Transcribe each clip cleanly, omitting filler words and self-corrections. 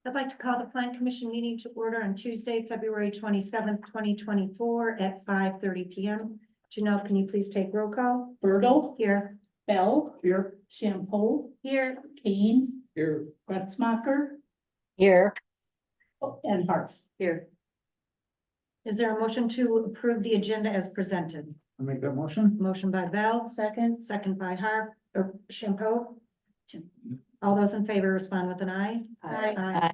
I'd like to call the Plan Commission meeting to order on Tuesday, February 27th, 2024 at 5:30 PM. Janelle, can you please take roll call? Bertle, Here. Bell, Here. Shampoo, Here. Kane, Here. Gretzmacher, Here, and Harf. Here. Is there a motion to approve the agenda as presented? I make that motion. Motion by Bell, second by Harp, or Shampoo. All those in favor respond with an aye. Aye.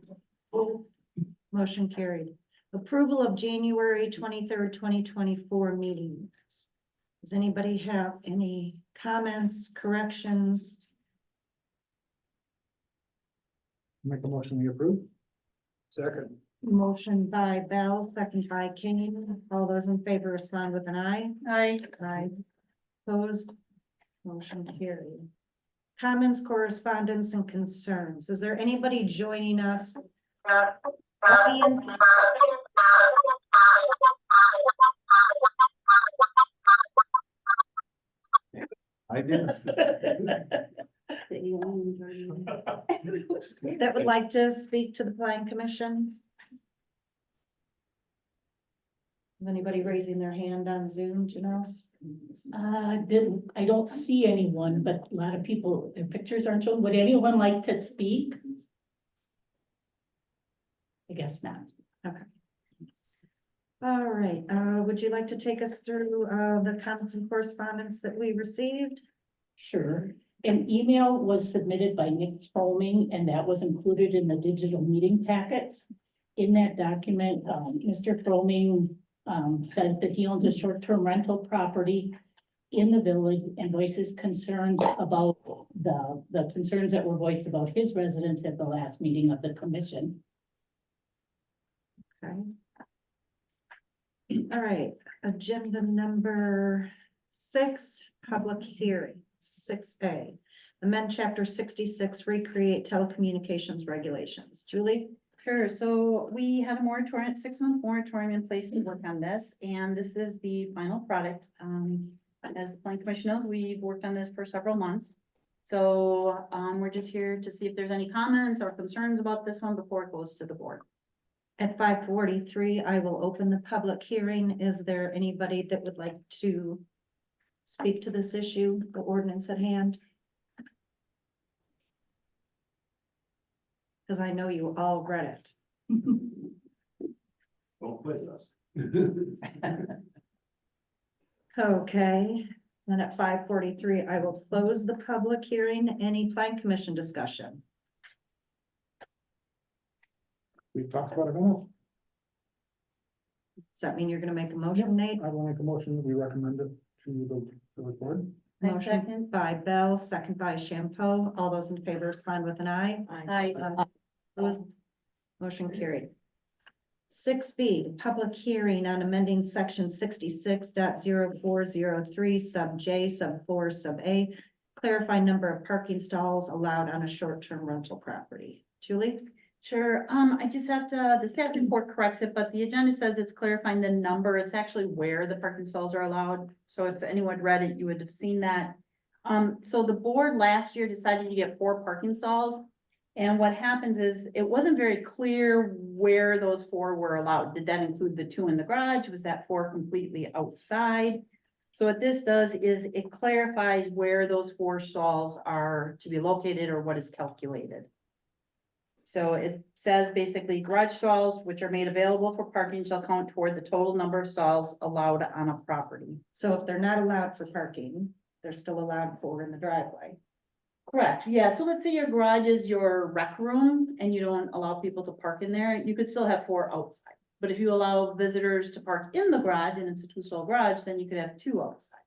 Motion carried. Approval of January 23rd, 2024 meetings. Does anybody have any comments, corrections? Make a motion we approve. Second. Motion by Bell, second by Kane. All those in favor respond with an aye. Aye. Opposed? Motion carried. Comments, correspondence, and concerns. Is there anybody joining us? Audience? I did. That would like to speak to the Plan Commission? Anybody raising their hand on Zoom, do you know? I don't see anyone, but a lot of people, their pictures aren't shown. Would anyone like to speak? I guess not. All right, would you like to take us through the comments and correspondence that we received? Sure. An email was submitted by Nick Trolming, and that was included in the digital meeting packets. In that document, Mr. Trolming says that he owns a short-term rental property in the village and voices concerns about the concerns that were voiced about his residents at the last meeting of the commission. Okay. All right, agenda number 6, public hearing, 6A. Amend chapter 66, recreate telecommunications regulations. Julie? Sure, so we had a moratorium, 6-month moratorium in place to work on this, and this is the final product. As the Plan Commission knows, we've worked on this for several months. So, we're just here to see if there's any comments or concerns about this one before it goes to the board. At 5:43, I will open the public hearing. Is there anybody that would like to speak to this issue, the ordinance at hand? Because I know you all read it. Don't quiz us. Okay, then at 5:43, I will close the public hearing. Any Plan Commission discussion? We've talked about it enough. Does that mean you're gonna make a motion, Nate? I will make a motion that we recommend it to the board. I Motion second. by Bell, second by Shampoo. All those in favor respond with an aye. Opposed? Motion carried. 6B, public hearing on amending section 66.0403 sub J, sub 4, sub A. Clarify number of parking stalls allowed on a short-term rental property. Julie? Sure, I just have to, the staff report corrects it, but the agenda says it's clarifying the number. It's actually where the parking stalls are allowed. So if anyone read it, you would have seen that. So the board last year decided to get 4 parking stalls. And what happens is, it wasn't very clear where those 4 were allowed. Did that include the 2 in the garage? Was that 4 completely outside? So what this does is it clarifies where those 4 stalls are to be located or what is calculated. So it says basically garage stalls, which are made available for parking, shall count toward the total number of stalls allowed on a property. So if they're not allowed for parking, they're still allowed 4 in the driveway. Correct, yeah, so let's say your garage is your rec room and you don't allow people to park in there, you could still have 4 outside. But if you allow visitors to park in the garage and it's a 2-stall garage, then you could have 2 outside.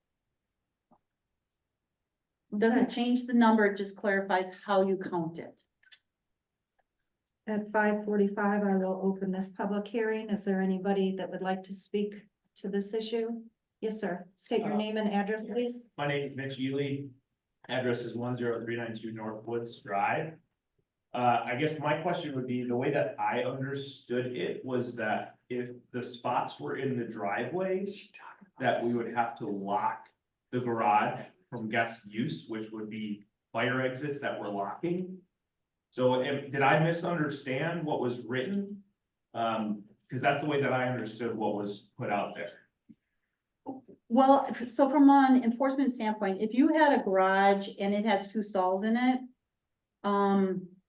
Doesn't change the number, it just clarifies how you count it. At 5:45, I will open this public hearing. Is there anybody that would like to speak to this issue? Yes, sir. State your name and address, please. My name is Mitch Ely. Address is 10392 North Woods Drive. I guess my question would be, the way that I understood it was that if the spots were in the driveway, that we would have to lock the garage from guest use, which would be fire exits that we're locking. So did I misunderstand what was written? Because that's the way that I understood what was put out there. Well, so from an enforcement standpoint, if you had a garage and it has 2 stalls in it.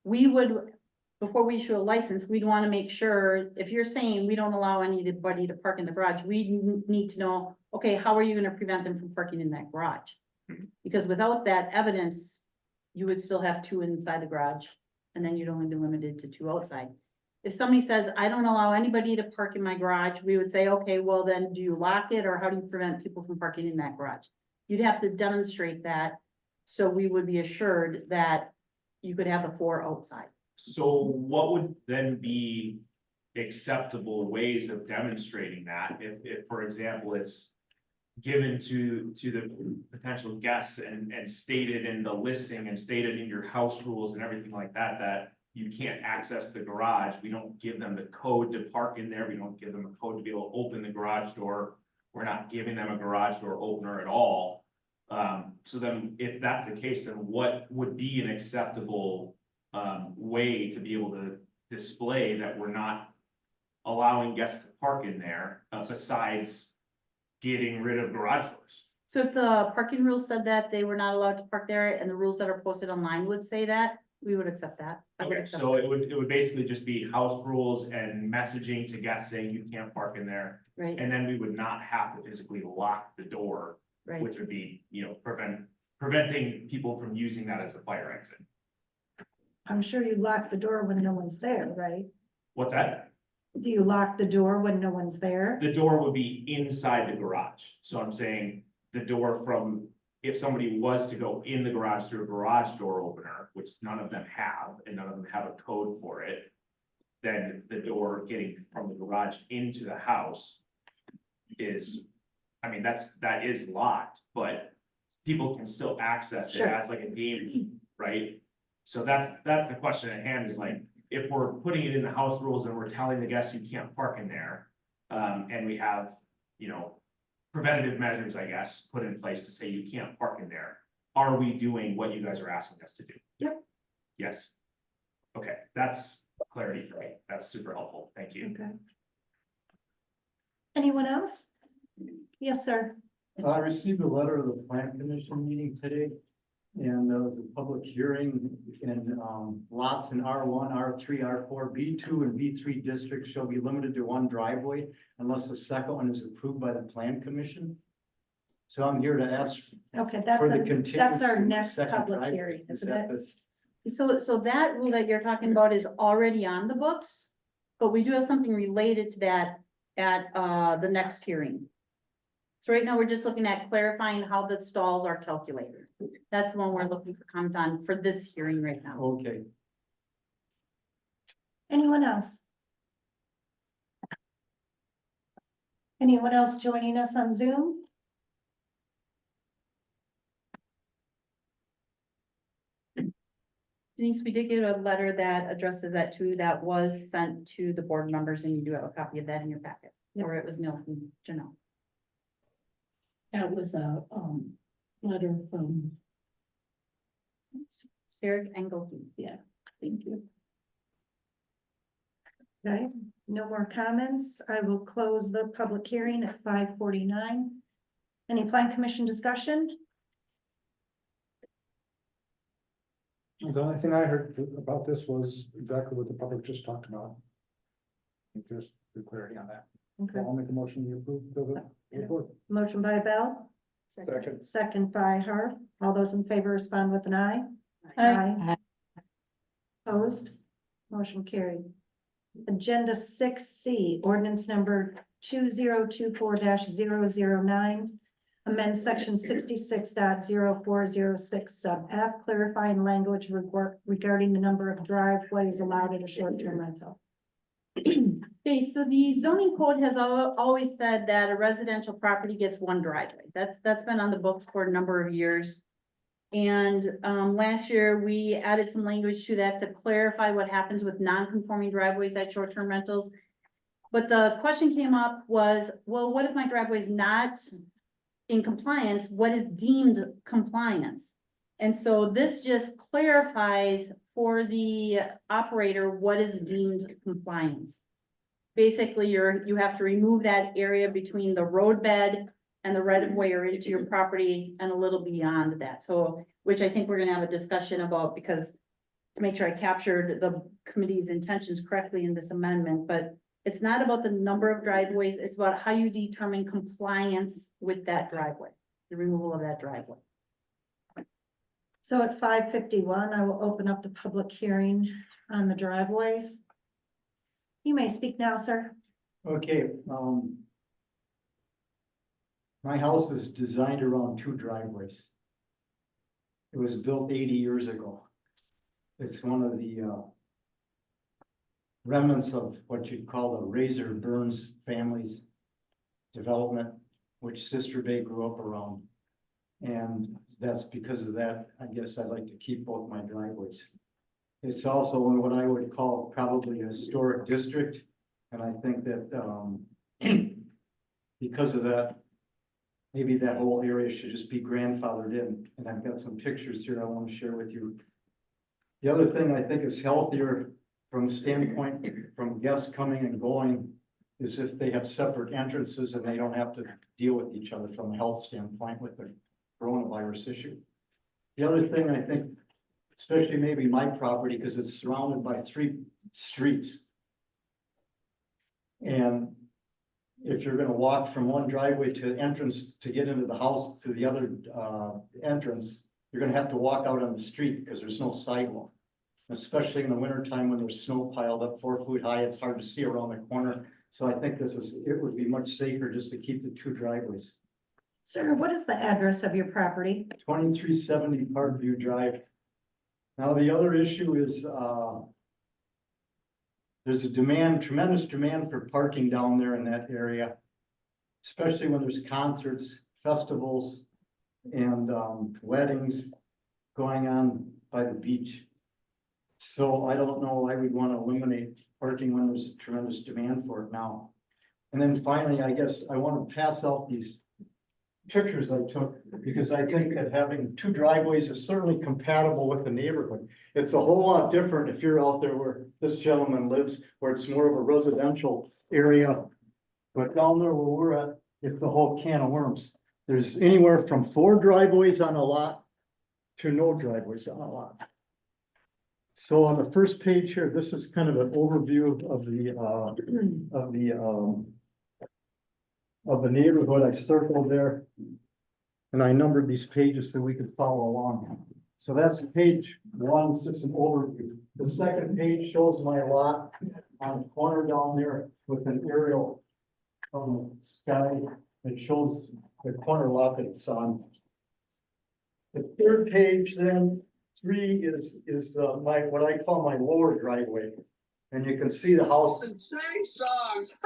We would, before we issue a license, we'd want to make sure, if you're saying we don't allow anybody to park in the garage, we need to know, okay, how are you gonna prevent them from parking in that garage? Because without that evidence, you would still have 2 inside the garage, and then you'd only be limited to 2 outside. If somebody says, I don't allow anybody to park in my garage, we would say, okay, well then, do you lock it, or how do you prevent people from parking in that garage? You'd have to demonstrate that, so we would be assured that you could have the 4 outside. So what would then be acceptable ways of demonstrating that? If, for example, it's given to the potential guests and stated in the listing and stated in your house rules and everything like that, that you can't access the garage. We don't give them the code to park in there. We don't give them a code to be able to open the garage door. We're not giving them a garage door opener at all. So then if that's the case, then what would be an acceptable way to be able to display that we're not allowing guests to park in there, besides getting rid of garage doors? So if the parking rules said that they were not allowed to park there, and the rules that are posted online would say that, we would accept that. I would Okay, accept so that. it would basically just be house rules and messaging to guests saying you can't park in there. Right, And then we would not have to physically lock the door, right. which would be, preventing people from using that as a fire exit. I'm sure you lock the door when no one's there, right? What's that? Do you lock the door when no one's there? The door would be inside the garage. So I'm saying the door from, if somebody was to go in the garage through a garage door opener, which none of them have, and none of them have a code for it, then the door getting from the garage into the house is, that is locked, but people can still access it Sure. as like a game, right? So that's the question at hand, is like, if we're putting it in the house rules and we're telling the guests you can't park in there, and we have, preventative measures, I guess, put in place to say you can't park in there, are we doing what you guys are asking us to do? Yep. Yes. Okay, that's clarity for me. That's super helpful. Thank you. Okay. Anyone else? Yes, sir. I received a letter of the plan commission meeting today. And there was a public hearing in lots in R1, R3, R4, B2 and B3 districts shall be limited to 1 driveway unless the second one is approved by the plan commission. So I'm here to ask Okay, for the that's continuance. our to the next second public driveway. hearing, Is isn't that it? the- So that rule that you're talking about is already on the books, but we do have something related to that at the next hearing. So right now, we're just looking at clarifying how the stalls are calculated. That's the one we're looking for comment on for this hearing right now. Okay. Anyone else? Anyone else joining us on Zoom? Denise, we did get a letter that addresses that too, that was sent to the board members, and you do have a copy of that in your packet, or it was mailed from Janelle. That was a, letter from, Eric Engelke. thank you. Okay, no more comments. I will close the public hearing at 5:49. Any plan commission discussion? The only thing I heard about this was exactly what the public just talked about. I think there's good clarity on that. Okay, I'll make a motion to approve the report. motion by Bell, Second. second by Harp. All those in favor respond with an eye. Aye. Opposed? Motion carried. Agenda 6C, ordinance number 2024-009. Amend section 66.0406 sub F, clarifying language regarding the number of driveways allowed in a short-term rental. Okay, so the zoning code has always said that a residential property gets 1 driveway. That's been on the books for a number of years. And last year, we added some language to that to clarify what happens with non-conforming driveways at short-term rentals. But the question came up was, well, what if my driveway is not in compliance? What is deemed compliance? And so this just clarifies for the operator what is deemed compliance. Basically, you have to remove that area between the roadbed and the right of way or into your property and a little beyond that. So, which I think we're gonna have a discussion about, because to make sure I captured the committee's intentions correctly in this amendment, but it's not about the number of driveways, it's about how you determine compliance with that driveway, the removal of that driveway. So at 5:51, I will open up the public hearing on the driveways. You may speak now, sir. Okay, my house is designed around 2 driveways. It was built 80 years ago. It's one of the remnants of what you'd call the Razor Burns family's development, which Sister Bay grew up around. And that's because of that, I guess I'd like to keep both my driveways. It's also in what I would call probably a historic district. And I think that because of that, maybe that whole area should just be grandfathered in. And I've got some pictures here I want to share with you. The other thing I think is healthier from standpoint from guests coming and going is if they have separate entrances and they don't have to deal with each other from a health standpoint with the coronavirus issue. The other thing I think, especially maybe my property, because it's surrounded by 3 streets. And if you're gonna walk from one driveway to the entrance to get into the house to the other entrance, you're gonna have to walk out on the street because there's no sidewalk. Especially in the winter time when there's snow piled up 4 foot high, it's hard to see around the corner. So I think it would be much safer just to keep the 2 driveways. Sir, what is the address of your property? 2370 Parkview Drive. Now, the other issue is, there's a tremendous demand for parking down there in that area. Especially when there's concerts, festivals, and weddings going on by the beach. So I don't know why we'd want to eliminate parking when there's a tremendous demand for it now. And then finally, I guess I want to pass out these pictures I took, because I think that having 2 driveways is certainly compatible with the neighborhood. It's a whole lot different if you're out there where this gentleman lives, where it's more of a residential area. But down there where we're at, it's a whole can of worms. There's anywhere from 4 driveways on a lot to no driveways on a lot. So on the first page here, this is kind of an overview of the neighborhood. I circled there. And I numbered these pages so we could follow along. So that's page 1, it's just an overview. The second page shows my lot on the corner down there with an aerial from the sky. It shows the corner lot that it's on. The third page then, 3 is my, what I call my lower driveway. And you can see the house. Sing songs.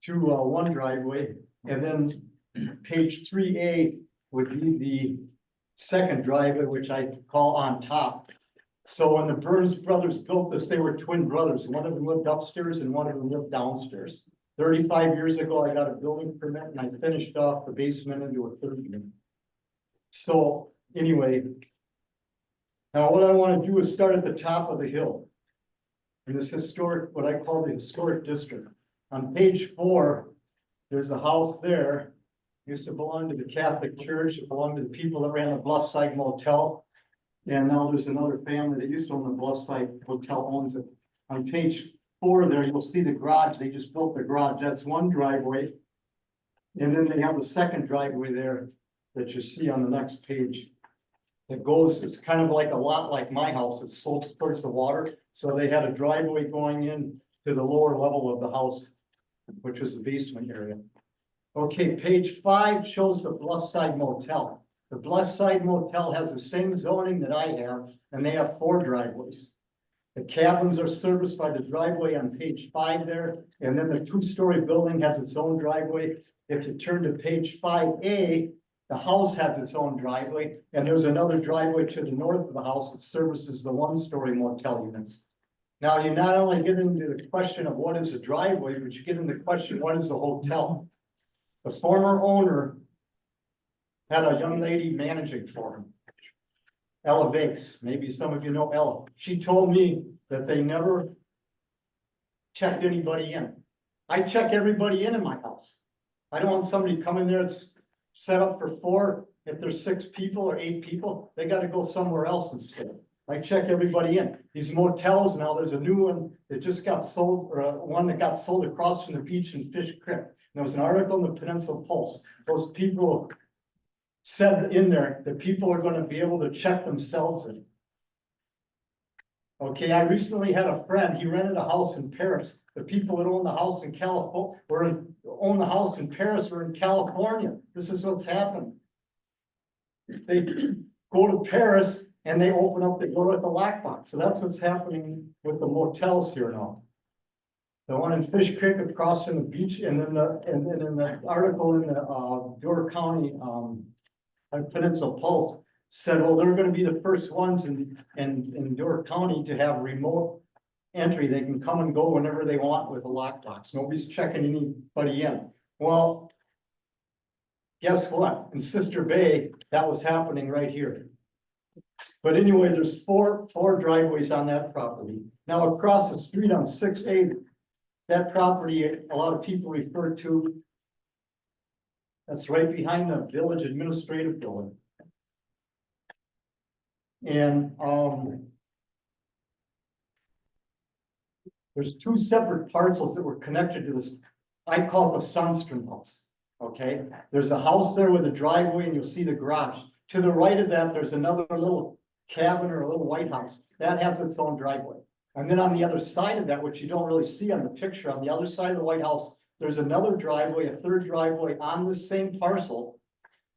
To one driveway, and then page 3A would be the second driveway, which I call on top. So when the Burns brothers built this, they were twin brothers. One of them lived upstairs and one of them lived downstairs. 35 years ago, I got a building permit and I finished off the basement into a 3rd unit. So anyway, now what I want to do is start at the top of the hill. In this historic, what I call the historic district. On page 4, there's a house there. Used to belong to the Catholic Church. It belonged to the people that ran the Bluffside Motel. And now there's another family that used to own the Bluffside Hotel owns it. On page 4 there, you'll see the garage. They just built the garage. That's one driveway. And then they have a second driveway there that you see on the next page. It goes, it's kind of like a lot like my house. It slopes towards the water. So they had a driveway going in to the lower level of the house, which was the basement area. Okay, page 5 shows the Bluffside Motel. The Bluffside Motel has the same zoning that I have, and they have 4 driveways. The cabins are serviced by the driveway on page 5 there, and then the 2-story building has its own driveway. If you turn to page 5A, the house has its own driveway, and there's another driveway to the north of the house that services the 1-story motel units. Now, you not only get into the question of what is a driveway, but you get into the question, what is a hotel? The former owner had a young lady managing for him. Ella Bakes, maybe some of you know Ella. She told me that they never checked anybody in. I check everybody in my house. I don't want somebody to come in there that's set up for 4. If there's 6 people or 8 people, they gotta go somewhere else instead. I check everybody in. These motels now, there's a new one that just got sold, or one that got sold across from the beach in Fish Creek. And there was an article in the Peninsula Pulse. Those people said in there that people are gonna be able to check themselves in. Okay, I recently had a friend, he rented a house in Paris. The people that own the house in California, own the house in Paris were in California. This is what's happened. They go to Paris and they open up the door with the lockbox. So that's what's happening with the motels here now. The one in Fish Creek across from the beach, and then in the article in the Door County Peninsula Pulse said, well, they're gonna be the first ones in Door County to have remote entry. They can come and go whenever they want with a lockbox. Nobody's checking anybody in. Well, guess what? In Sister Bay, that was happening right here. But anyway, there's four driveways on that property. Now across the street on 6A, that property, a lot of people refer to, that's right behind the village administrative building. And, there's 2 separate parcels that were connected to this. I call it the Sundstrom house, okay? There's a house there with a driveway and you'll see the garage. To the right of that, there's another little cabin or a little white house. That has its own driveway. And then on the other side of that, which you don't really see on the picture, on the other side of the White House, there's another driveway, a 3rd driveway on this same parcel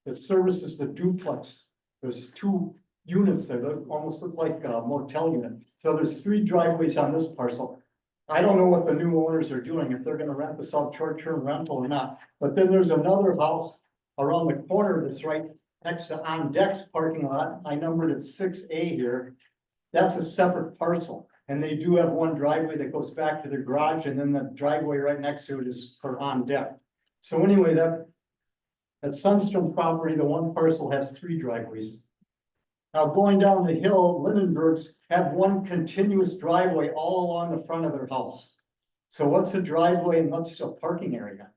that services the duplex. There's 2 units there that almost look like a motel unit. So there's 3 driveways on this parcel. I don't know what the new owners are doing, if they're gonna rent this out short-term rental or not. But then there's another house around the corner that's right next to On Deck's parking lot. I numbered it 6A here. That's a separate parcel. And they do have one driveway that goes back to their garage, and then the driveway right next to it is for On Deck. So anyway, that Sundstrom property, the one parcel has 3 driveways. Now going down the hill, Lindenbergs have one continuous driveway all along the front of their house. So what's a driveway and what's a parking area?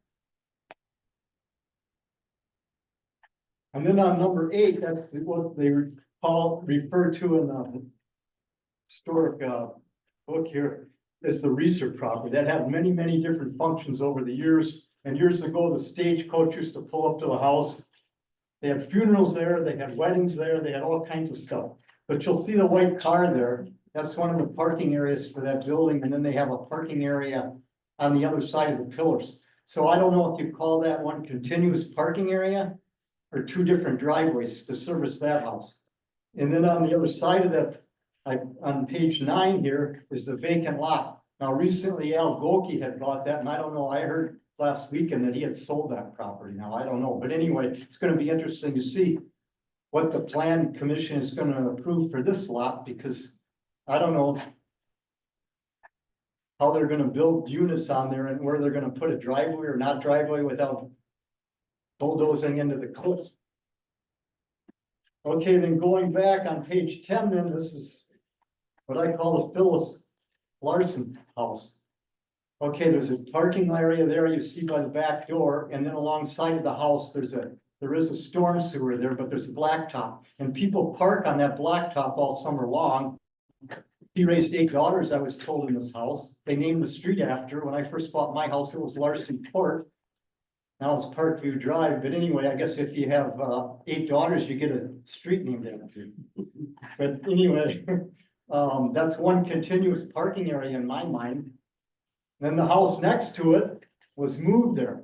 And then on number 8, that's what they refer to in the historic book here, is the Reeser property that had many, many different functions over the years. And years ago, the stagecoach used to pull up to the house. They had funerals there, they had weddings there, they had all kinds of stuff. But you'll see the white car there. That's one of the parking areas for that building. And then they have a parking area on the other side of the pillars. So I don't know if you call that one continuous parking area or 2 different driveways to service that house. And then on the other side of that, on page 9 here is the vacant lot. Now recently Al Golke had bought that, and I don't know, I heard last weekend that he had sold that property. Now, I don't know, but anyway, it's gonna be interesting to see what the plan commission is gonna approve for this lot, because I don't know how they're gonna build units on there and where they're gonna put a driveway or not driveway without bulldozing into the cliff. Okay, then going back on page 10, then this is what I call the Phyllis Larson house. Okay, there's a parking area there you see by the back door, and then alongside of the house, there is a storm sewer there, but there's a blacktop. And people park on that blacktop all summer long. He raised 8 daughters, I was told, in this house. They named the street after. When I first bought my house, it was Larson Court. Now it's Parkview Drive, but anyway, I guess if you have 8 daughters, you get a street named after you. But anyway, that's one continuous parking area in my mind. Then the house next to it was moved there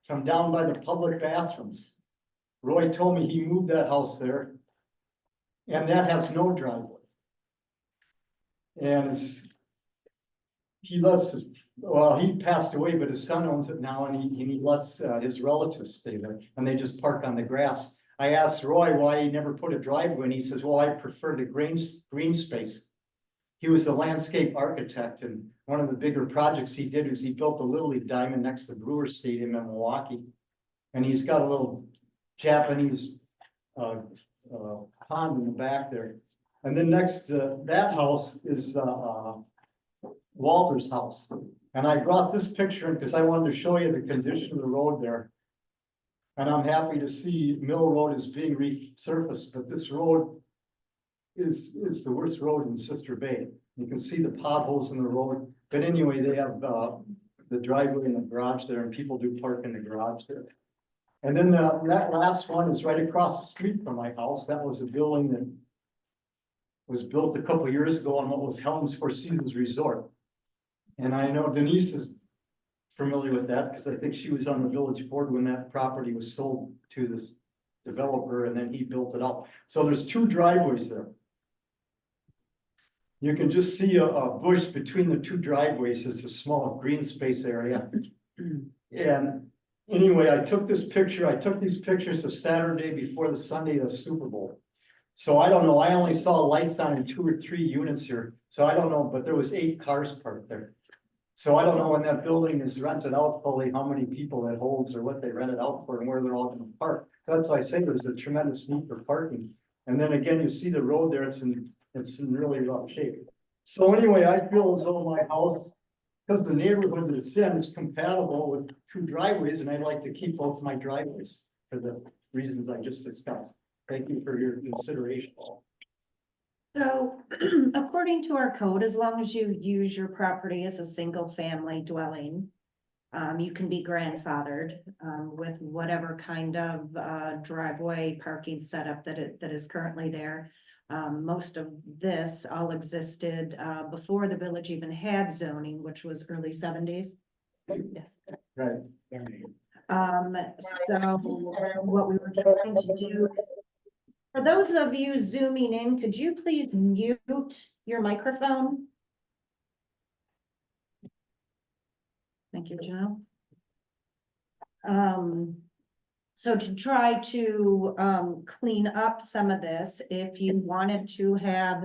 from down by the public bathrooms. Roy told me he moved that house there. And that has no driveway. And he passed away, but his son owns it now, and he lets his relatives stay there, and they just park on the grass. I asked Roy why he never put a driveway, and he says, well, I prefer the green space. He was a landscape architect, and one of the bigger projects he did was he built the Little League diamond next to the Brewer Stadium in Milwaukee. And he's got a little Japanese, pond in the back there. And then next to that house is, Walter's house. And I brought this picture in because I wanted to show you the condition of the road there. And I'm happy to see Mill Road is being resurfaced, but this road is the worst road in Sister Bay. You can see the potholes in the road, but anyway, they have, the driveway and the garage there, and people do park in the garage there. And then that last one is right across the street from my house. That was a building that was built a couple years ago on what was Helms Four Seasons Resort. And I know Denise is familiar with that because I think she was on the village board when that property was sold to this developer and then he built it up. So there's two driveways there. You can just see a bush between the two driveways. It's a small green space area. And anyway, I took these pictures the Saturday before the Sunday of the Super Bowl. So I don't know, I only saw lights on in 2 or 3 units here, so I don't know, but there was 8 cars parked there. So I don't know when that building is rented out fully, how many people it holds or what they rent it out for and where they're all gonna park. So that's why I say there's a tremendous need for parking. And then again, you see the road there, it's in really rough shape. So anyway, I feel as though my house, because the neighborhood that it's in is compatible with 2 driveways, and I'd like to keep both my driveways for the reasons I just discussed. Thank you for your consideration. So according to our code, as long as you use your property as a single family dwelling, you can be grandfathered, with whatever kind of, driveway parking setup that is currently there. Most of this all existed, before the village even had zoning, which was early 70s. Yes. Right. So what we were trying to do, for those of you zooming in, could you please mute your microphone? Thank you, Joe. So to try to, clean up some of this, if you wanted to have,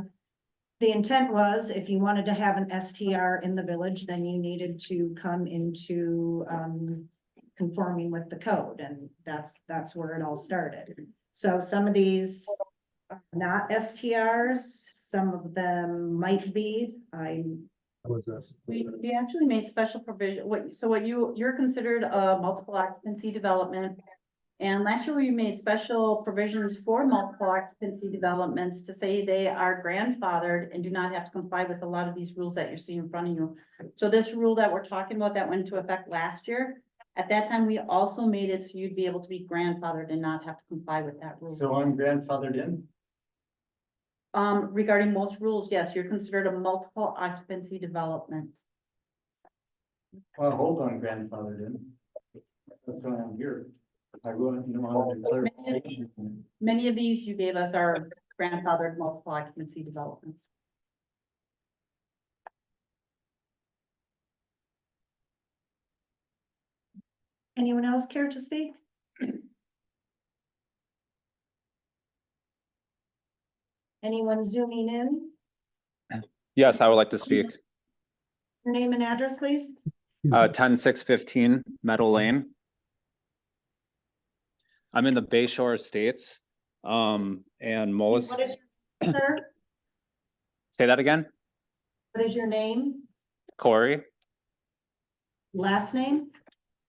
the intent was, if you wanted to have an STR in the village, then you needed to come into, conforming with the code, and that's where it all started. So some of these are not STRs, some of them might be. We actually made special provision, you're considered a multiple occupancy development. And last year we made special provisions for multiple occupancy developments to say they are grandfathered and do not have to comply with a lot of these rules that you're seeing in front of you. So this rule that we're talking about that went into effect last year, at that time, we also made it so you'd be able to be grandfathered and not have to comply with that rule. So I'm grandfathered in? Regarding most rules, yes, you're considered a multiple occupancy development. Well, hold on, grandfathered in. That's why I'm here. I want to clarification. Many of these you gave us are grandfathered multiple occupancy developments. Anyone else care to speak? Anyone zooming in? Yes, I would like to speak. Your name and address, please. 10615 Meadow Lane. I'm in the Bayshore Estates. And most, What is your, sir? say that again, What is your name? Corey Last name?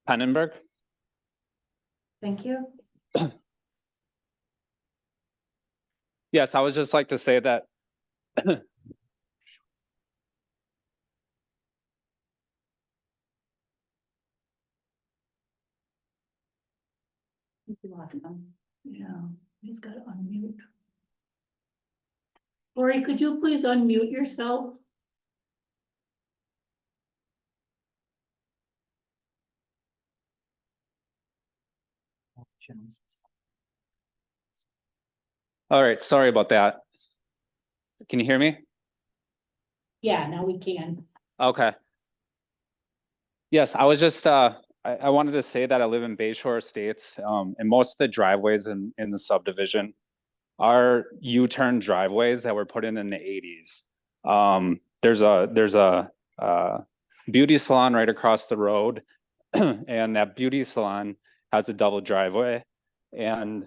Pennenberg. Thank you. Yes, I would just like to say that We lost them. Yeah, he's got to unmute. Lori, could you please unmute yourself? all right, sorry about that. Can you hear me? Yeah, now we can. Okay. Yes, I was just, I wanted to say that I live in Bayshore Estates, and most of the driveways in the subdivision are U-turn driveways that were put in the 80s. There's a beauty salon right across the road, and that beauty salon has a double driveway. And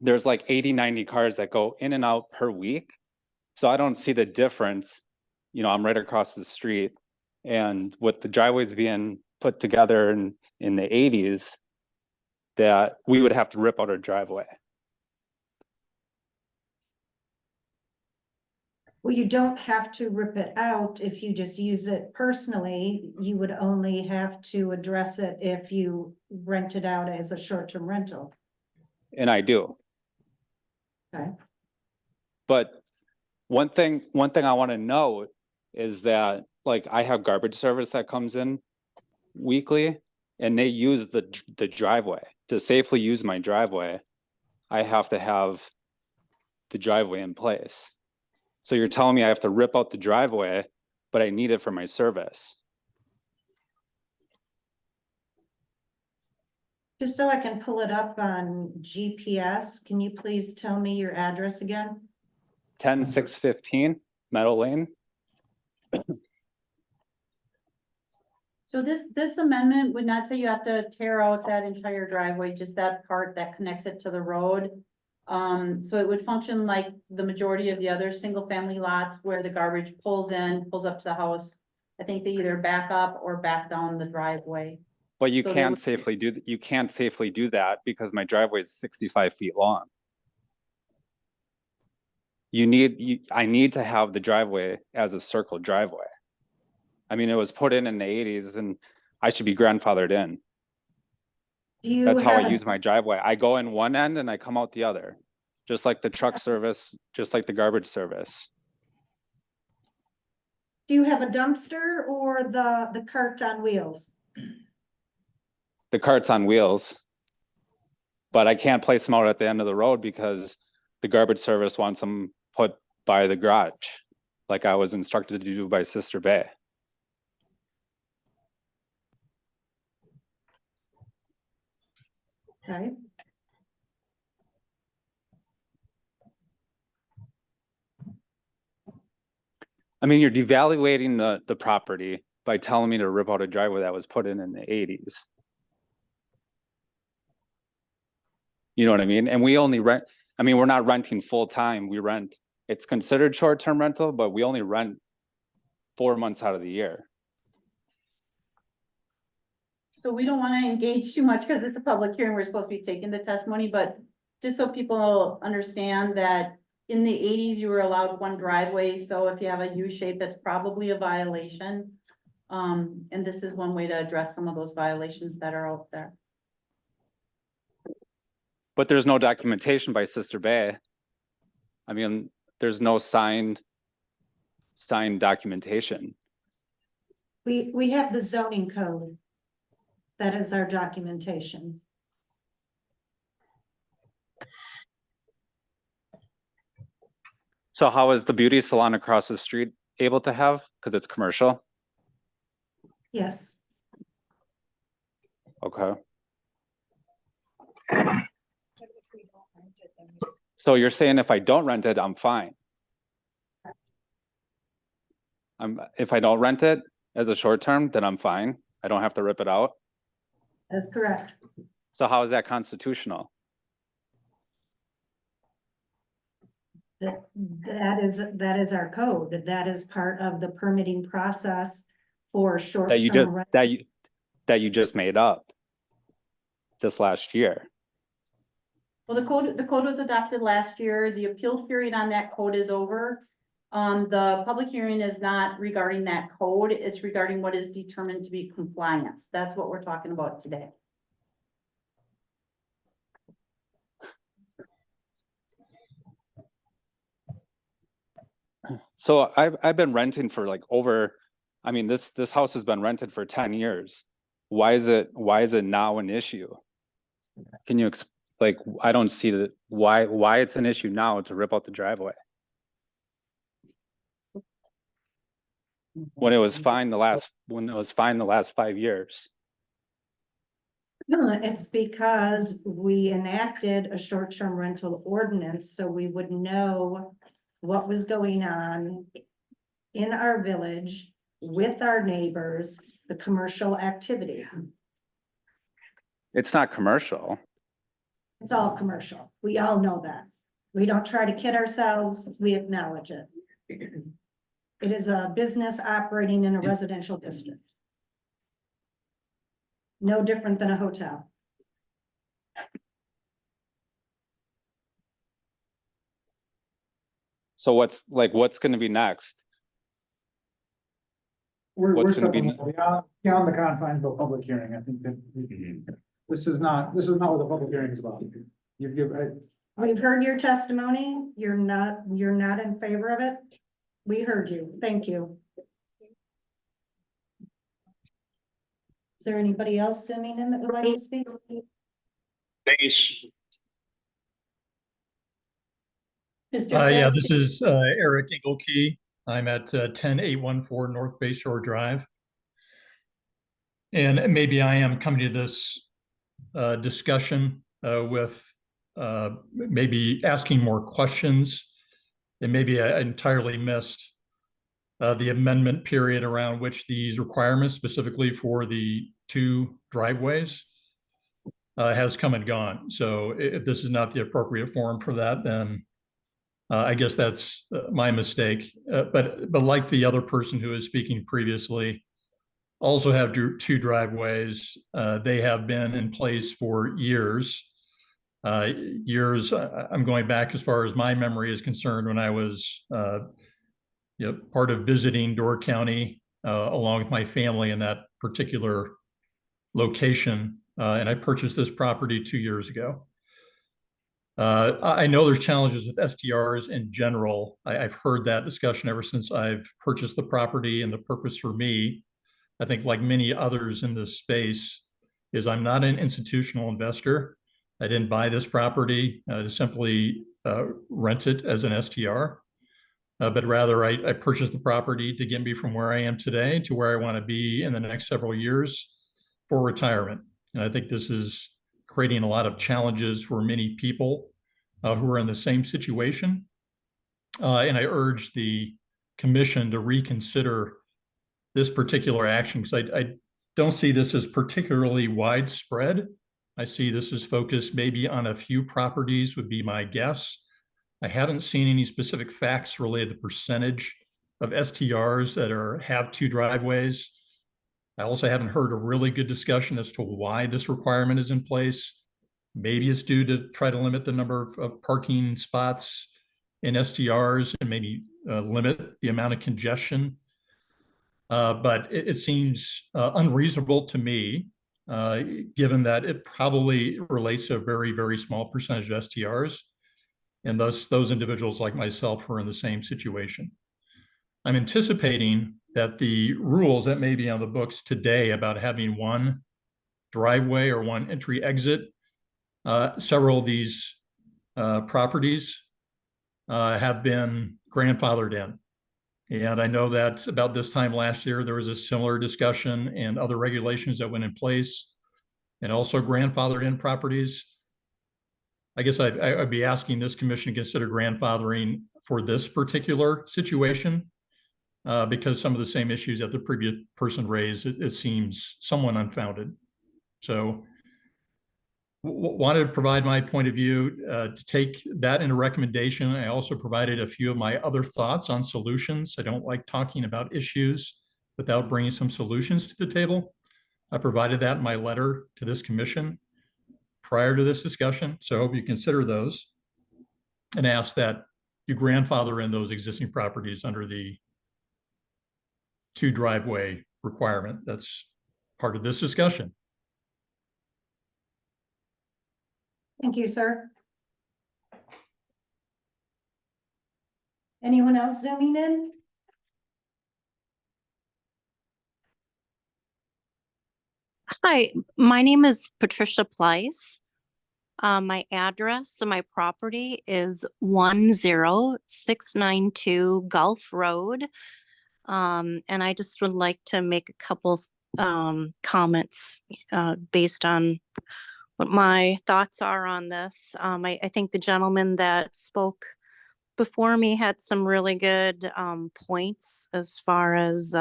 there's like 80, 90 cars that go in and out per week. So I don't see the difference. You know, I'm right across the street, and with the driveways being put together in the 80s, that we would have to rip out our driveway. Well, you don't have to rip it out if you just use it personally. You would only have to address it if you rent it out as a short-term rental. And I do. Okay. But one thing I want to note is that, like, I have garbage service that comes in weekly, and they use the driveway. To safely use my driveway, I have to have the driveway in place. So you're telling me I have to rip out the driveway, but I need it for my service. Just so I can pull it up on GPS, can you please tell me your address again? 10615 Meadow Lane. So this amendment would not say you have to tear out that entire driveway, just that part that connects it to the road. So it would function like the majority of the other single family lots where the garbage pulls up to the house. I think they either back up or back down the driveway. But you So they can't would- safely do that because my driveway is 65 feet long. I need to have the driveway as a circle driveway. I mean, it was put in the 80s, and I should be grandfathered in. Do you That's how have I a- use my driveway. I go in one end and I come out the other, just like the truck service, just like the garbage service. Do you have a dumpster or the cart on wheels? The cart's on wheels. But I can't place them out at the end of the road because the garbage service wants them put by the garage, like I was instructed to do by Sister Bay. Okay. I mean, you're devaluating the property by telling me to rip out a driveway that was put in the 80s. You know what I mean? And we only rent, I mean, we're not renting full time. We rent, it's considered short-term rental, but we only rent 4 months out of the year. So we don't want to engage too much because it's a public hearing. We're supposed to be taking the testimony, but just so people understand that in the 80s, you were allowed one driveway. So if you have a U shape, that's probably a violation. And this is one way to address some of those violations that are out there. But there's no documentation by Sister Bay. I mean, there's no signed documentation. We have the zoning code. That is our documentation. So how is the beauty salon across the street able to have? Because it's commercial? Yes. Okay. So you're saying if I don't rent it, I'm fine? If I don't rent it as a short term, then I'm fine. I don't have to rip it out. That's correct. So how is that constitutional? That is our code. That is part of the permitting process for short. That you just made up this last year. Well, the code was adopted last year. The appeal period on that code is over. The public hearing is not regarding that code. It's regarding what is determined to be compliance. That's what we're talking about today. So I've been renting for like over, I mean, this house has been rented for 10 years. Why is it now an issue? Can you like, I don't see that, why it's an issue now to rip out the driveway? When it was fine the last 5 years. It's because we enacted a short-term rental ordinance, so we would know what was going on in our village with our neighbors, the commercial activity. It's not commercial. It's all commercial. We all know that. We don't try to kid ourselves. We acknowledge it. It is a business operating in a residential district. No different than a hotel. So what's gonna be next? We're What's gonna be stepping beyond the confines of a public hearing. I think that this is not what the public hearing is about. We've heard your testimony. You're not in favor of it. We heard you. Thank you. Is there anybody else zooming in that would like to speak? Mr. Yeah, Platsky? this is Eric Engelkey. I'm at 10814 North Bay Shore Drive. And maybe I am coming to this discussion with maybe asking more questions. And maybe I entirely missed the amendment period around which these requirements, specifically for the 2 driveways, has come and gone. So if this is not the appropriate forum for that, then I guess that's my mistake. But like the other person who was speaking previously, also have 2 driveways. They have been in place for years. I'm going back as far as my memory is concerned when I was part of visiting Door County along with my family in that particular location. And I purchased this property 2 years ago. I know there's challenges with STRs in general. I've heard that discussion ever since I've purchased the property, and the purpose for me, I think like many others in this space, is I'm not an institutional investor. I didn't buy this property to simply rent it as an STR, but rather I purchased the property to get me from where I am today to where I want to be in the next several years for retirement. And I think this is creating a lot of challenges for many people who are in the same situation. And I urge the commission to reconsider this particular action, because I don't see this as particularly widespread. I see this as focused maybe on a few properties would be my guess. I haven't seen any specific facts related to the percentage of STRs that have 2 driveways. I also haven't heard a really good discussion as to why this requirement is in place. Maybe it's due to try to limit the number of parking spots in STRs and maybe limit the amount of congestion. But it seems unreasonable to me, given that it probably relates to a very, very small percentage of STRs. And thus those individuals like myself who are in the same situation. I'm anticipating that the rules that may be on the books today about having 1 driveway or 1 entry exit, several of these properties have been grandfathered in. And I know that about this time last year, there was a similar discussion and other regulations that went in place and also grandfathered in properties. I guess I'd be asking this commission to consider grandfathering for this particular situation because some of the same issues that the previous person raised, it seems somewhat unfounded. So wanted to provide my point of view to take that in a recommendation. I also provided a few of my other thoughts on solutions. I don't like talking about issues without bringing some solutions to the table. I provided that in my letter to this commission prior to this discussion. So I hope you consider those and ask that you grandfather in those existing properties under the 2 driveway requirement. That's part of this discussion. Thank you, sir. Anyone else zooming in? Hi, my name is Patricia Pleiss. My address of my property is 10692 Gulf Road. And I just would like to make a couple comments based on what my thoughts are on this. I think the gentleman that spoke before me had some really good points as far as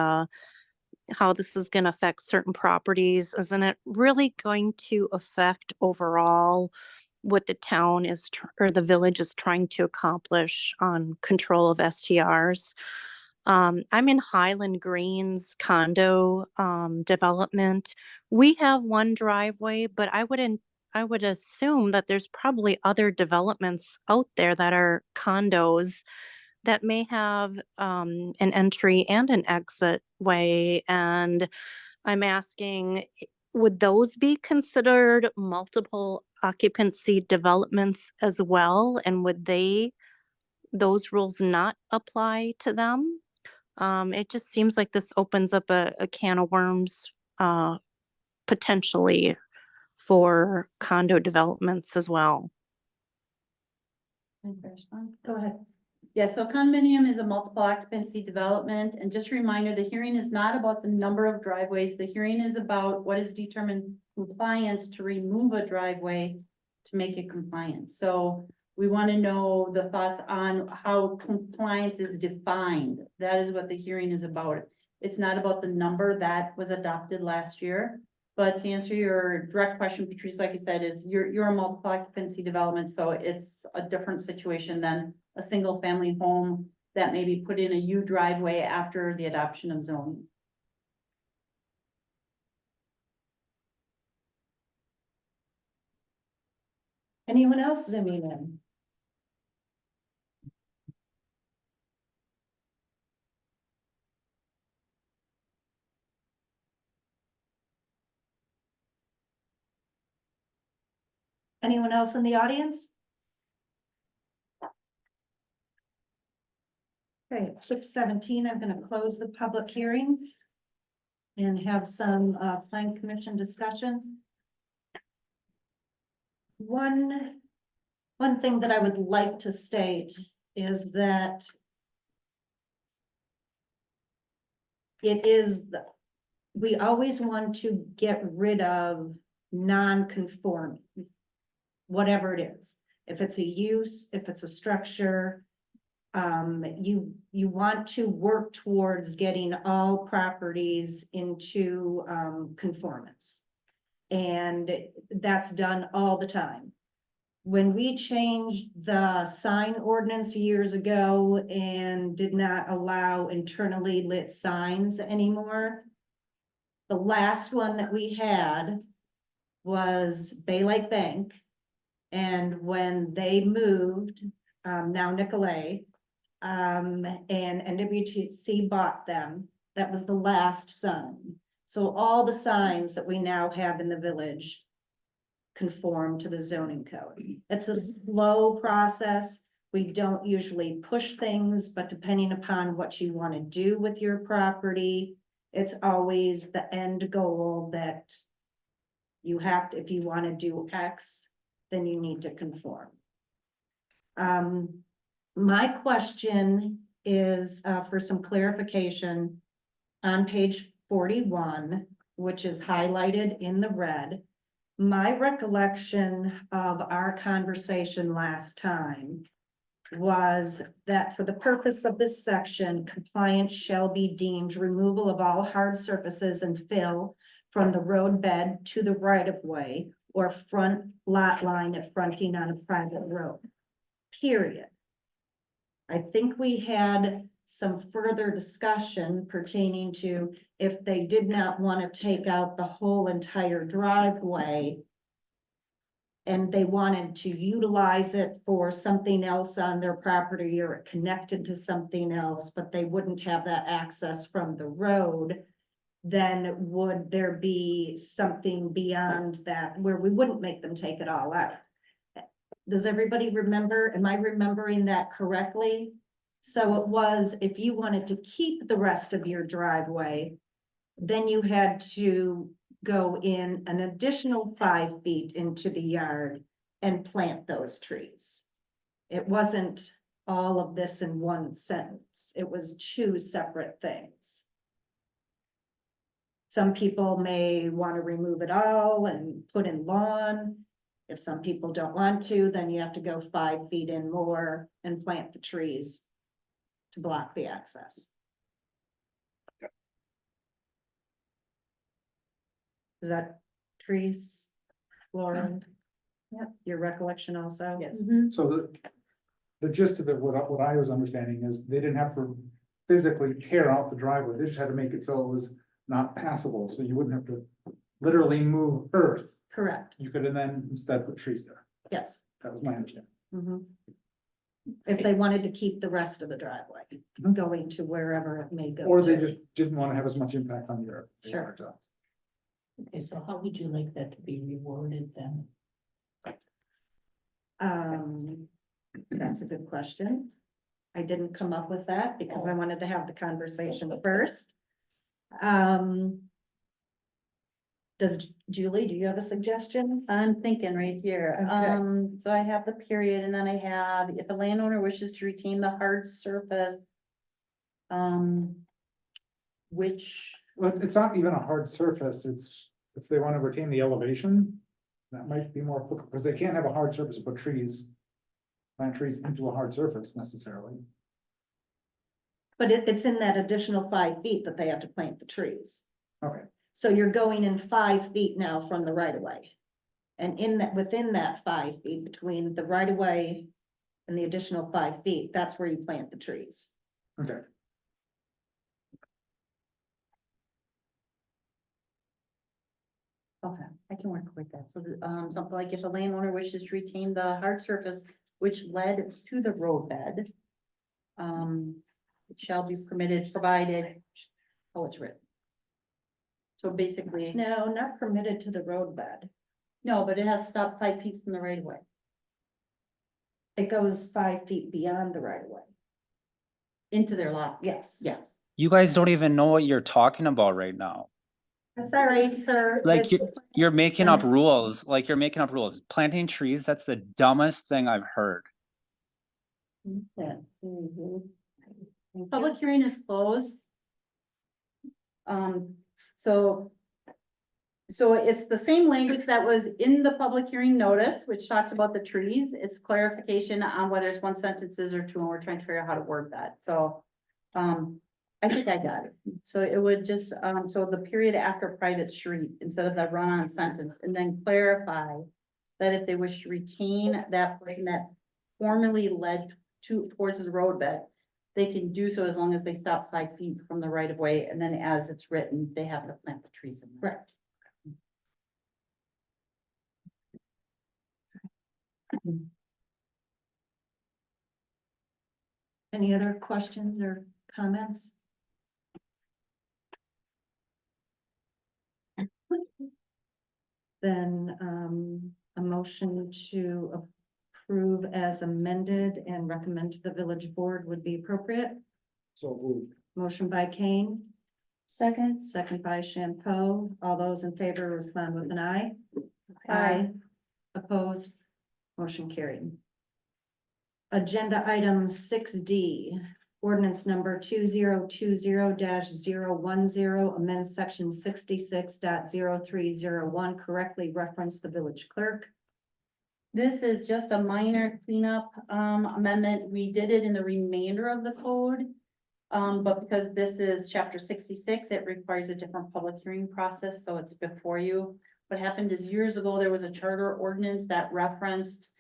how this is going to affect certain properties, isn't it really going to affect overall what the town is or the village is trying to accomplish on control of STRs? I'm in Highland Greens condo development. We have one driveway, but I would assume that there's probably other developments out there that are condos that may have an entry and an exit way. And I'm asking, would those be considered multiple occupancy developments as well? And would those rules not apply to them? It just seems like this opens up a can of worms potentially for condo developments as well. Go ahead. Yeah, so condominium is a multiple occupancy development, and just a reminder, the hearing is not about the number of driveways. The hearing is about what is determined compliance to remove a driveway to make it compliant. So we want to know the thoughts on how compliance is defined. That is what the hearing is about. It's not about the number that was adopted last year. But to answer your direct question, Patrice, like I said, is you're a multiple occupancy development, so it's a different situation than a single family home that may be put in a U driveway after the adoption of zoning. Anyone else zooming in? Anyone else in the audience? Okay, it's 6:17. I'm gonna close the public hearing and have some plan commission discussion. One thing that I would like to state is that we always want to get rid of non-conforming, whatever it is. If it's a use, if it's a structure, you want to work towards getting all properties into conformance. And that's done all the time. When we changed the sign ordinance years ago and did not allow internally lit signs anymore, the last one that we had was Bay Lake Bank. And when they moved, now Nicolay, and NWTC bought them, that was the last sign. So all the signs that we now have in the village conform to the zoning code. It's a slow process. We don't usually push things, but depending upon what you want to do with your property, it's always the end goal that you have to, if you want to do X, then you need to conform. My question is for some clarification on page 41, which is highlighted in the red. My recollection of our conversation last time was that for the purpose of this section, compliance shall be deemed removal of all hard surfaces and fill from the road bed to the right of way or front lot line at fronting on a private road, period. I think we had some further discussion pertaining to if they did not want to take out the whole entire driveway and they wanted to utilize it for something else on their property or it connected to something else, but they wouldn't have that access from the road, then would there be something beyond that where we wouldn't make them take it all out? Does everybody remember? Am I remembering that correctly? So it was, if you wanted to keep the rest of your driveway, then you had to go in an additional 5 feet into the yard and plant those trees. It wasn't all of this in one sentence. It was 2 separate things. Some people may want to remove it all and put in lawn. If some people don't want to, then you have to go 5 feet in more and plant the trees to block the access. Is that trees, Laura? Yep, your recollection also? Yes. So the gist of it, what I was understanding is they didn't have to physically tear out the driveway, they just had to make it so it was not passable, so you wouldn't have to literally move earth. Correct, You could have then instead put trees there. yes. That was my understanding. Mhm. If they wanted to keep the rest of the driveway, going to wherever it may go. Or they to. just didn't want to have as much impact on the earth. They Sure. wanted to- Okay, so how would you like that to be reworded then? That's a good question. I didn't come up with that because I wanted to have the conversation first. Does Julie, do you have a suggestion? I'm thinking right here, Okay. so I have the period and then I have, if a landowner wishes to retain the hard surface. Which, Well, it's not even a hard surface, it's, if they want to retain the elevation, that might be more, because they can't have a hard surface, and put trees. Plant trees into a hard surface necessarily. But it's in that additional 5 feet that they have to plant the trees. Okay, So you're going in 5 feet now from the right of way. And in that, within that 5 feet between the right of way and the additional 5 feet, that's where you plant the trees. okay. okay, I can work with that, so, something like if a landowner wishes to retain the hard surface which led to the roadbed. It shall be permitted, provided, oh, it's written. So basically, No, not permitted to the roadbed. no, but it has to stop 5 feet from the right of way. It goes 5 feet beyond the right of way. Into their lot, Yes. yes. You guys don't even know what you're talking about right now. Sorry, sir. Like It's- you're making up rules, like you're making up rules. Planting trees, that's the dumbest thing I've heard. Yeah. Public hearing is closed. So. So it's the same language that was in the public hearing notice, which talks about the trees. It's clarification on whether it's one sentences or two, and we're trying to figure out how to word that, so. I think I got it. So it would just, so the period after private street, instead of that run-on sentence, and then clarify. That if they wish to retain that portion that formerly led towards the roadbed. They can do so as long as they stop 5 feet from the right of way, and then as it's written, they have to plant the trees in there. Correct. Any other questions or comments? Then, a motion to approve as amended and recommend to the village board would be appropriate. So moved. Motion by Kane, Second. second by Shampo. All those in favor respond with an aye. Aye. Opposed, motion carried. Agenda item 6D, ordinance number 2020-010, amend section 66.0301, correctly reference the village clerk. This is just a minor cleanup amendment. We did it in the remainder of the code. But because this is chapter 66, it requires a different public hearing process, so it's before you. What happened is years ago, there was a charter ordinance that referenced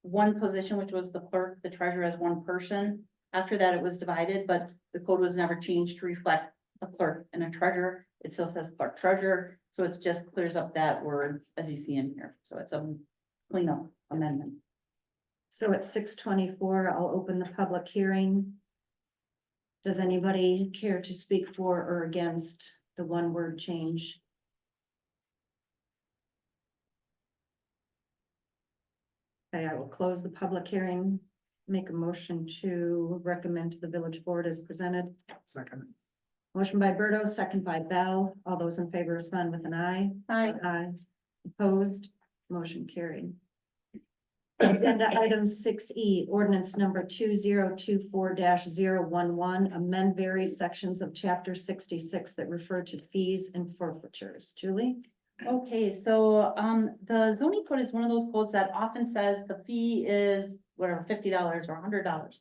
one position, which was the clerk, the treasurer as one person. After that, it was divided, but the code was never changed to reflect a clerk and a treasurer. It still says clerk treasurer, so it just clears up that word as you see in here. So it's a cleanup amendment. So at 6:24, I'll open the public hearing. Does anybody care to speak for or against the one word change? Okay, I will close the public hearing, make a motion to recommend to the village board as presented. Second. Motion by Berto, second by Bell. All those in favor respond with an aye. Aye. Aye. Opposed, motion carried. Agenda item 6E, ordinance number 2024-011, amend various sections of chapter 66 that refer to fees and forfeitures. Julie? Okay, so, the zoning code is one of those codes that often says the fee is whatever, $50 or $100.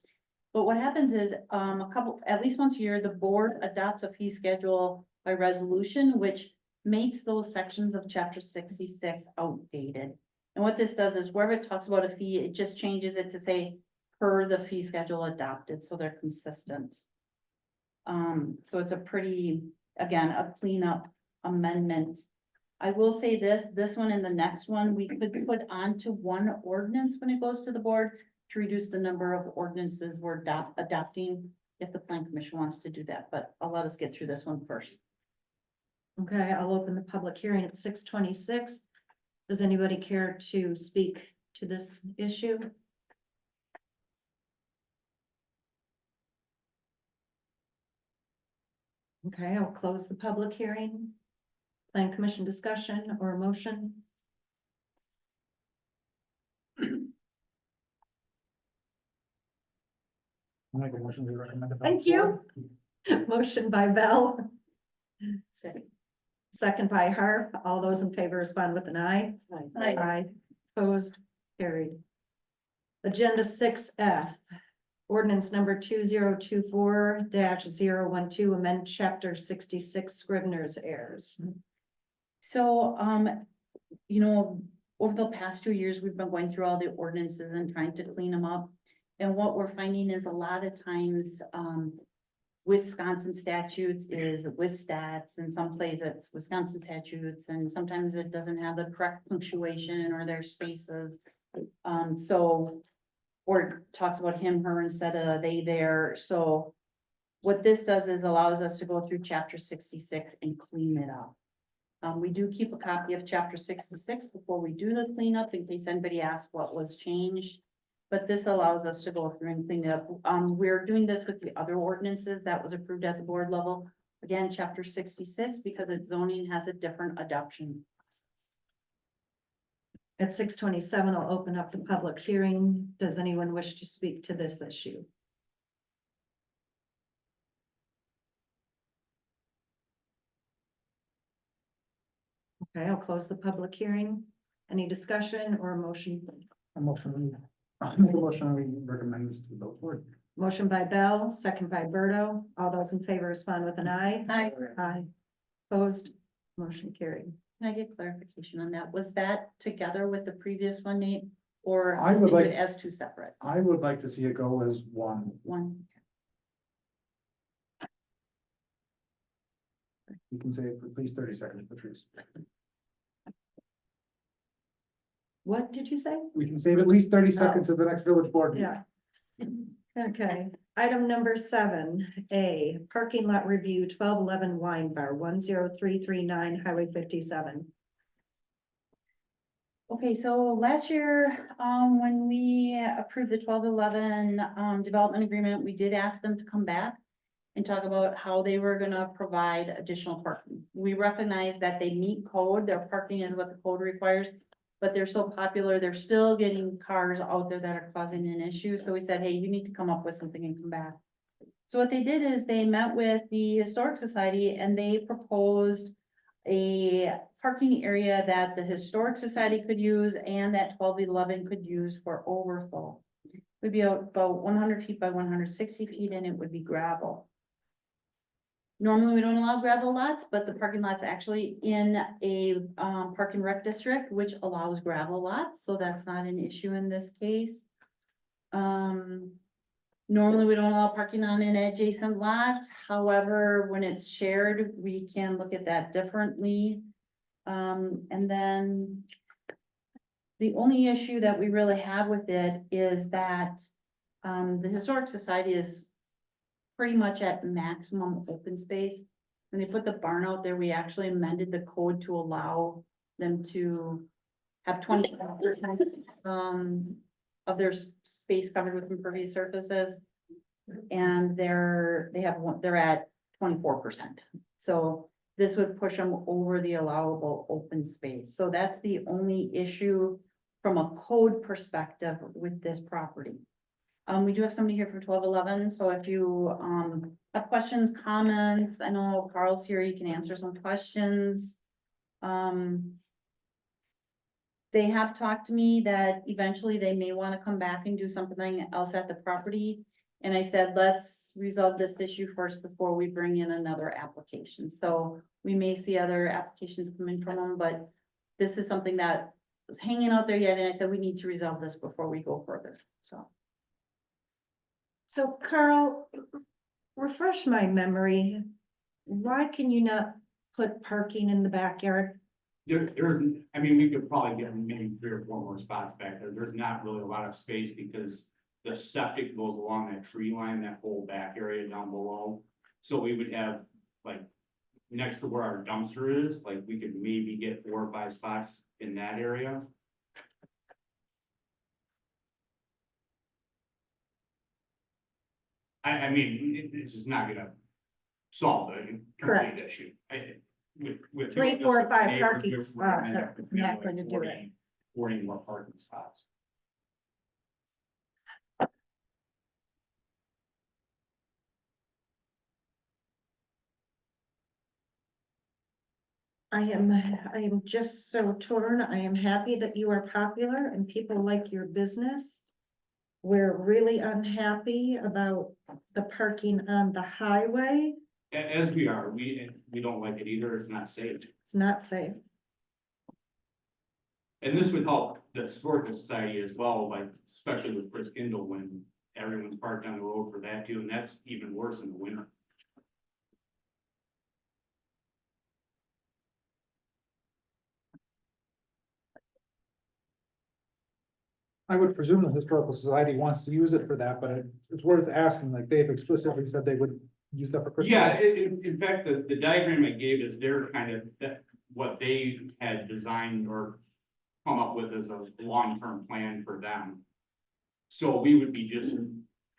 But what happens is, at least once a year, the board adopts a fee schedule by resolution, which makes those sections of chapter 66 outdated. And what this does is wherever it talks about a fee, it just changes it to say per the fee schedule adopted, so they're consistent. So it's a pretty, again, a cleanup amendment. I will say this one and the next one, we could put onto one ordinance when it goes to the board to reduce the number of ordinances we're adopting if the plan commission wants to do that, but I'll let us get through this one first. Okay, I'll open the public hearing at 6:26. Does anybody care to speak to this issue? Okay, I'll close the public hearing. Plan commission discussion or motion? I'll make a motion to recommend. it. Thank you. Motion by Bell. Second by Harp. All those in favor respond with an aye. Aye. Opposed, carried. Agenda 6F. Ordinance number 2024-012, amend chapter 66 Scrivener's errors. So, you know, over the past 2 years, we've been going through all the ordinances and trying to clean them up. And what we're finding is a lot of times, Wisconsin statutes is WisStats, and some places it's Wisconsin statutes, and sometimes it doesn't have the correct punctuation or their spaces. Or it talks about him, her instead of they, their. So what this does is allows us to go through chapter 66 and clean it up. We do keep a copy of chapter 66 before we do the cleanup in case anybody asks what was changed. But this allows us to go through and clean it up. We're doing this with the other ordinances that was approved at the board level. Again, chapter 66, because it's zoning has a different adoption process. At 6:27, I'll open up the public hearing. Does anyone wish to speak to this issue? Okay, I'll close the public hearing. Any discussion or a motion? I'll make a motion, we recommend this to the board. Motion by Bell, second by Berto. All those in favor respond with an aye. Aye. Aye. Opposed, motion carried. Can I get clarification on that? Was that together with the previous one, Nate? Or I would do it like- as two separate? I would like to see it go as one. One. You can say it for at least 30 seconds, Patrice. What did you say? We can save at least 30 seconds of the next village board. meeting. Yeah. Okay, item number 7A, parking lot review, 1211 Wine Bar, 10339 Highway 57. Okay, so last year, when we approved the 1211 development agreement, we did ask them to come back and talk about how they were gonna provide additional parking. We recognize that they meet code, their parking is what the code requires, but they're so popular, they're still getting cars out there that are causing an issue. So we said, hey, you need to come up with something and come back. So what they did is they met with the Historic Society and they proposed a parking area that the Historic Society could use and that 1211 could use for overflow. It would be about 100 feet by 160 feet and it would be gravel. Normally, we don't allow gravel lots, but the parking lot's actually in a park and rec district, which allows gravel lots, so that's not an issue in this case. Normally, we don't allow parking on an adjacent lot, however, when it's shared, we can look at that differently. And then the only issue that we really have with it is that the Historic Society is pretty much at maximum open space. When they put the barn out there, we actually amended the code to allow them to have 20% of their space covered with impervious surfaces. And they're at 24%. So this would push them over the allowable open space. So that's the only issue from a code perspective with this property. We do have somebody here from 1211, so if you have questions, comments, I know Carl's here, you can answer some questions. They have talked to me that eventually they may want to come back and do something else at the property. And I said, let's resolve this issue first before we bring in another application. So we may see other applications come in from them, but this is something that was hanging out there yet. And I said, we need to resolve this before we go further, so. So Carl, refresh my memory. Why can you not put parking in the backyard? I mean, we could probably get maybe 3 or 4 more spots back there. There's not really a lot of space because the septic goes along that tree line, that whole back area down below. So we would have, like, next to where our dumpster is, like, we could maybe get 4 or 5 spots in that area. I mean, it's just not gonna solve the Correct. complete issue. With 3, 4, or 5 neighbors, parking we're spots gonna are have to not like going to do it. 40 more parking spots. I am just so torn. I am happy that you are popular and people like your business. We're really unhappy about the parking on the highway. As we are, we don't like it either. It's not safe. It's not safe. And this would help the historical society as well, like especially with Chris Kindle when everyone's parked on the road for that too, and that's even worse in the winter. I would presume the Historical Society wants to use it for that, but it's worth asking, like they've explicitly said they would use that for Christmas. Yeah, in fact, the diagram I gave is their kind of, what they had designed or come up with as a long-term plan for them. So we would be just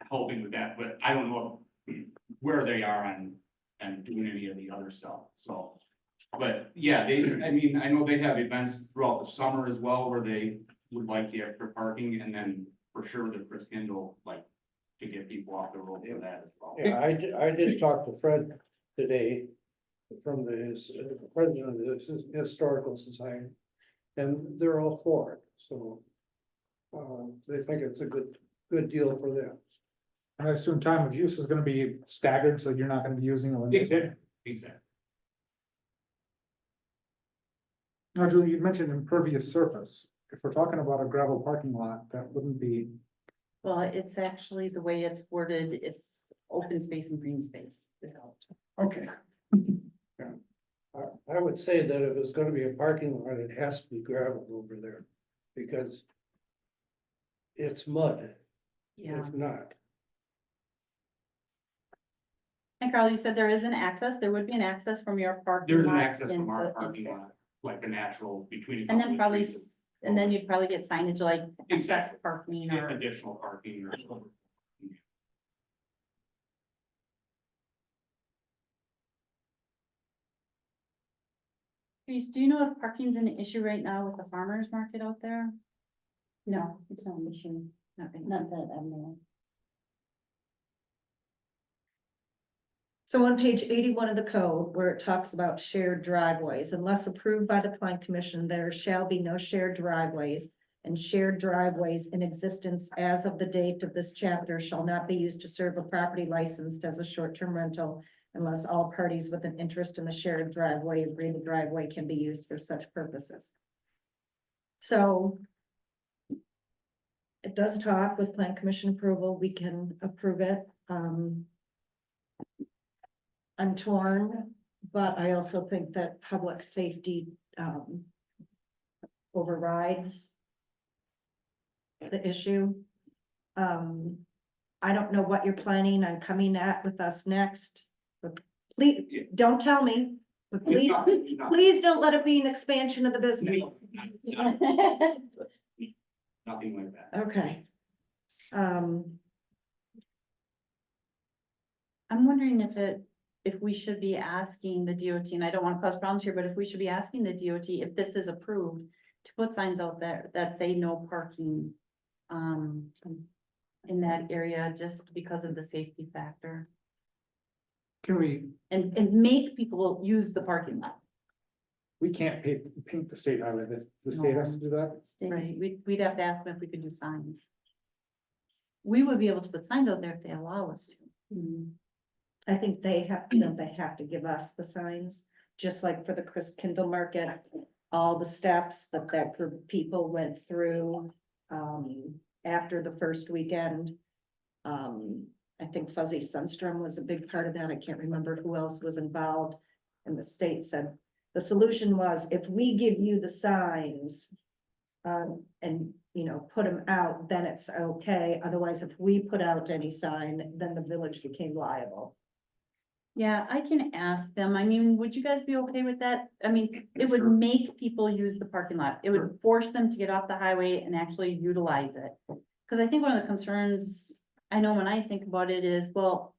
helping with that, but I don't know where they are on, and doing any of the other stuff, so. But yeah, I mean, I know they have events throughout the summer as well, where they would like the extra parking, and then for sure the Chris Kindle, like, to get people off the road for that as well. Yeah, I did talk to Fred today from the president of the Historical Society, and they're all for it, so. They think it's a good deal for them. And I assume time of use is gonna be staggered, so you're not gonna be using it. Exactly. Now, Julie, you mentioned impervious surface. If we're talking about a gravel parking lot, that wouldn't be, Well, it's actually the way it's worded, it's open space and green space is out. okay. I would say that if it's gonna be a parking lot, it has to be gravel over there, because it's mud, Yeah. if not. And Carl, you said there is an access, there would be an access from your parking There's an lot access from our into- parking lot, like a natural between. a And couple then of probably, trees. and then you'd probably get signage like access Exactly. parking or. Additional parking or something. Reese, do you know if parking's an issue right now with the farmer's market out there? No, it's not an issue. Not that I know. So on page 81 of the code, where it talks about shared driveways, unless approved by the plan commission, there shall be no shared driveways. And shared driveways in existence as of the date of this chapter shall not be used to serve a property licensed as a short-term rental unless all parties with an interest in the shared driveway agree the driveway can be used for such purposes. So it does talk with plan commission approval, we can approve it. I'm torn, but I also think that public safety overrides the issue. I don't know what you're planning on coming at with us next, but please, don't tell me, but please, please don't let it be an expansion of the business. Nothing like that. Okay. I'm wondering if we should be asking the DOT, and I don't want to cause problems here, but if we should be asking the DOT if this is approved to put signs out there that say no parking in that area just because of the safety factor Can we and make people use the parking lot. can't paint the state highway, the state has to do that? Right, we'd have to ask them if we could do signs. we would be able to put signs out there if they allow us to. I think they have, you know, they have to give us the signs, just like for the Chris Kindle Market. All the steps that that group of people went through, after the first weekend. I think Fuzzy Sunstrom was a big part of that. I can't remember who else was involved. And the state said, the solution was if we give you the signs, and, you know, put them out, then it's okay. Otherwise, if we put out any sign, then the village became liable. Yeah, I can ask them. I mean, would you guys be okay with that? I mean, it would Sure. make people use the parking lot. It would force them to get off the highway and actually utilize it. Cause I think one of the concerns, I know when I think about it is, well,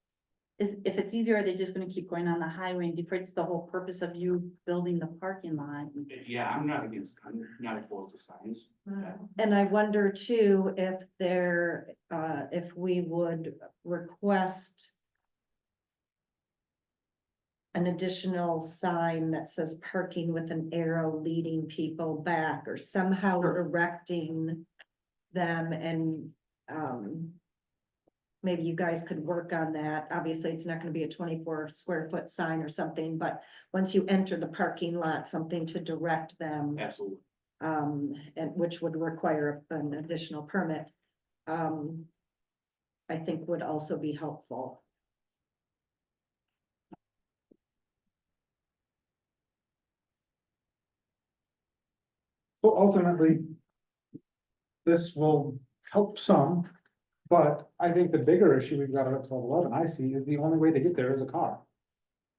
is if it's easier, are they just gonna keep going on the highway and defeats the whole purpose of you building the parking lot? Yeah, I'm not opposed to signs. And I wonder too, if there, if we would request an additional sign that says parking with an arrow leading people back, or somehow directing them, and, maybe you guys could work on that. Obviously, it's not gonna be a 24 square foot sign or something, but once you enter the parking lot, something to direct them. Absolutely. And which would require an additional permit. I think would also be helpful. So ultimately, this will help some, but I think the bigger issue we've got at 1211, I see, is the only way to get there is a car.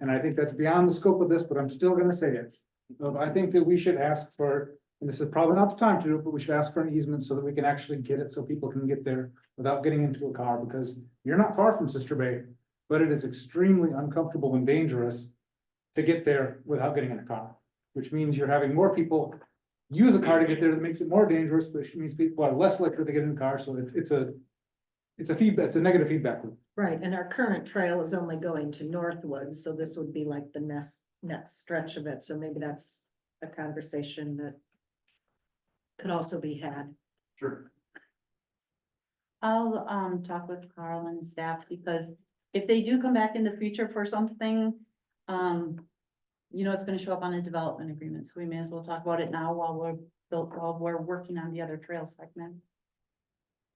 And I think that's beyond the scope of this, but I'm still gonna say it. I think that we should ask for, and this is probably not the time to do it, but we should ask for an easement so that we can actually get it, so people can get there without getting into a car, because you're not far from Sister Bay, but it is extremely uncomfortable and dangerous to get there without getting in a car, which means you're having more people use a car to get there. That makes it more dangerous, which means people are less likely to get in a car, so it's a negative feedback loop. Right, and our current trail is only going to Northwood, so this would be like the next stretch of it, so maybe that's a conversation that could also be had. Sure. I'll, talk with Carl and staff, because if they do come back in the future for something, you know, it's gonna show up on a development agreement, so we may as well talk about it now while we're working on the other trail segment.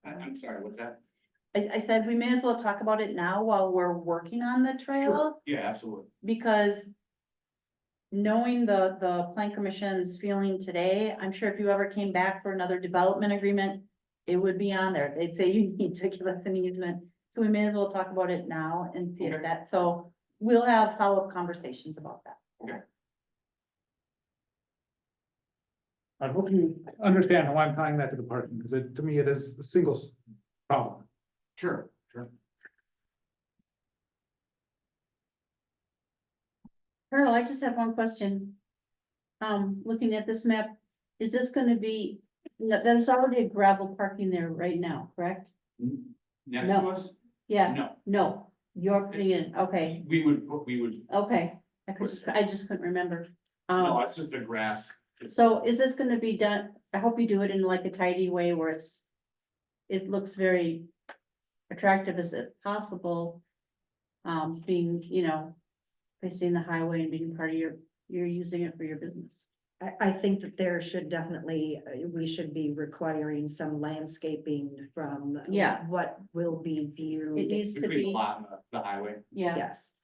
I'm sorry, what's that? I said we may as well talk about it now while we're working on the trail, Yeah, absolutely. because knowing the plan commission's feeling today, I'm sure if you ever came back for another development agreement, it would be on there. They'd say you need to give us an easement. So we may as well talk about it now and see if that, so we'll have follow-up conversations about that. I hope you understand how I'm tying that to the parking, because to me, it is a single problem. Sure. Carl, I just have one question. Looking at this map, is this gonna be, there's already a gravel parking there right now, correct? Next No. to us? Yeah, No, no, you're putting it, okay, we would, okay. I just couldn't remember. no, it's just a grass. So is this gonna be done, I hope you do it in like a tidy way where it looks very attractive as it possible. Being, you know, facing the highway and being part of you're using it for your business. I think that there should definitely, we should be requiring some landscaping from. Yeah. What will be It viewed, needs to Between the be, lot and the highway, yeah, yes,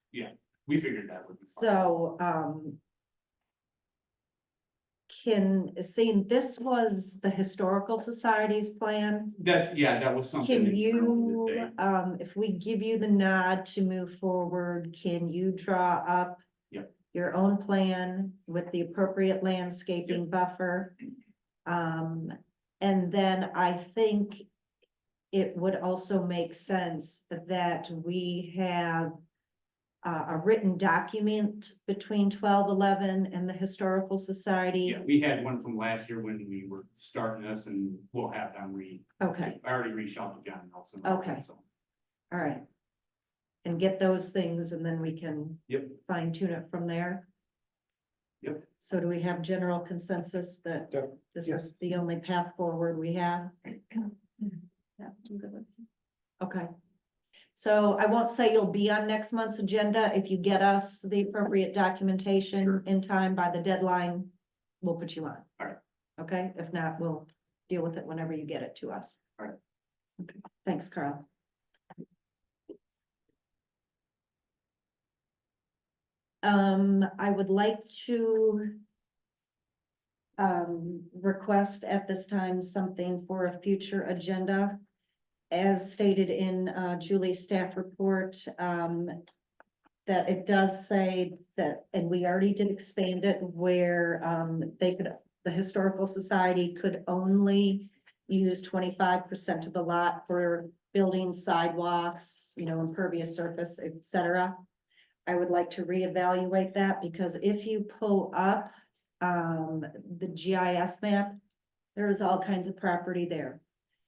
we figured that would be. fine. so, seeing this was the Historical Society's plan. That was something. Can internal you, that if we give you the nod to move forward, can you draw up? Yep. Your own plan with the appropriate landscaping buffer? And then I think it would also make sense that we have a written document between 1211 and the Historical Society. Yeah, we had one from last year when we were starting this, and we'll have them Okay, I already reached out to John Nelson. Okay. So, all right. And get those things, and then we can Yep. fine tune it from there. Yep. So do we have general consensus that Yep. this Yes. is the only path forward we have? yeah, I'm good with it. Okay. So I won't say you'll be on next month's agenda. If you get us the appropriate documentation in time by the deadline, we'll put you on. All right. Okay, if not, we'll deal with it whenever you get it to us. All right. Okay, thanks, Carl. I would like to request at this time something for a future agenda. As stated in Julie's staff report, that it does say that, and we already did expand it, where the Historical Society could only use 25% of the lot for building sidewalks, impervious surface, etc. I would like to reevaluate that, because if you pull up the GIS map, there's all kinds of property there.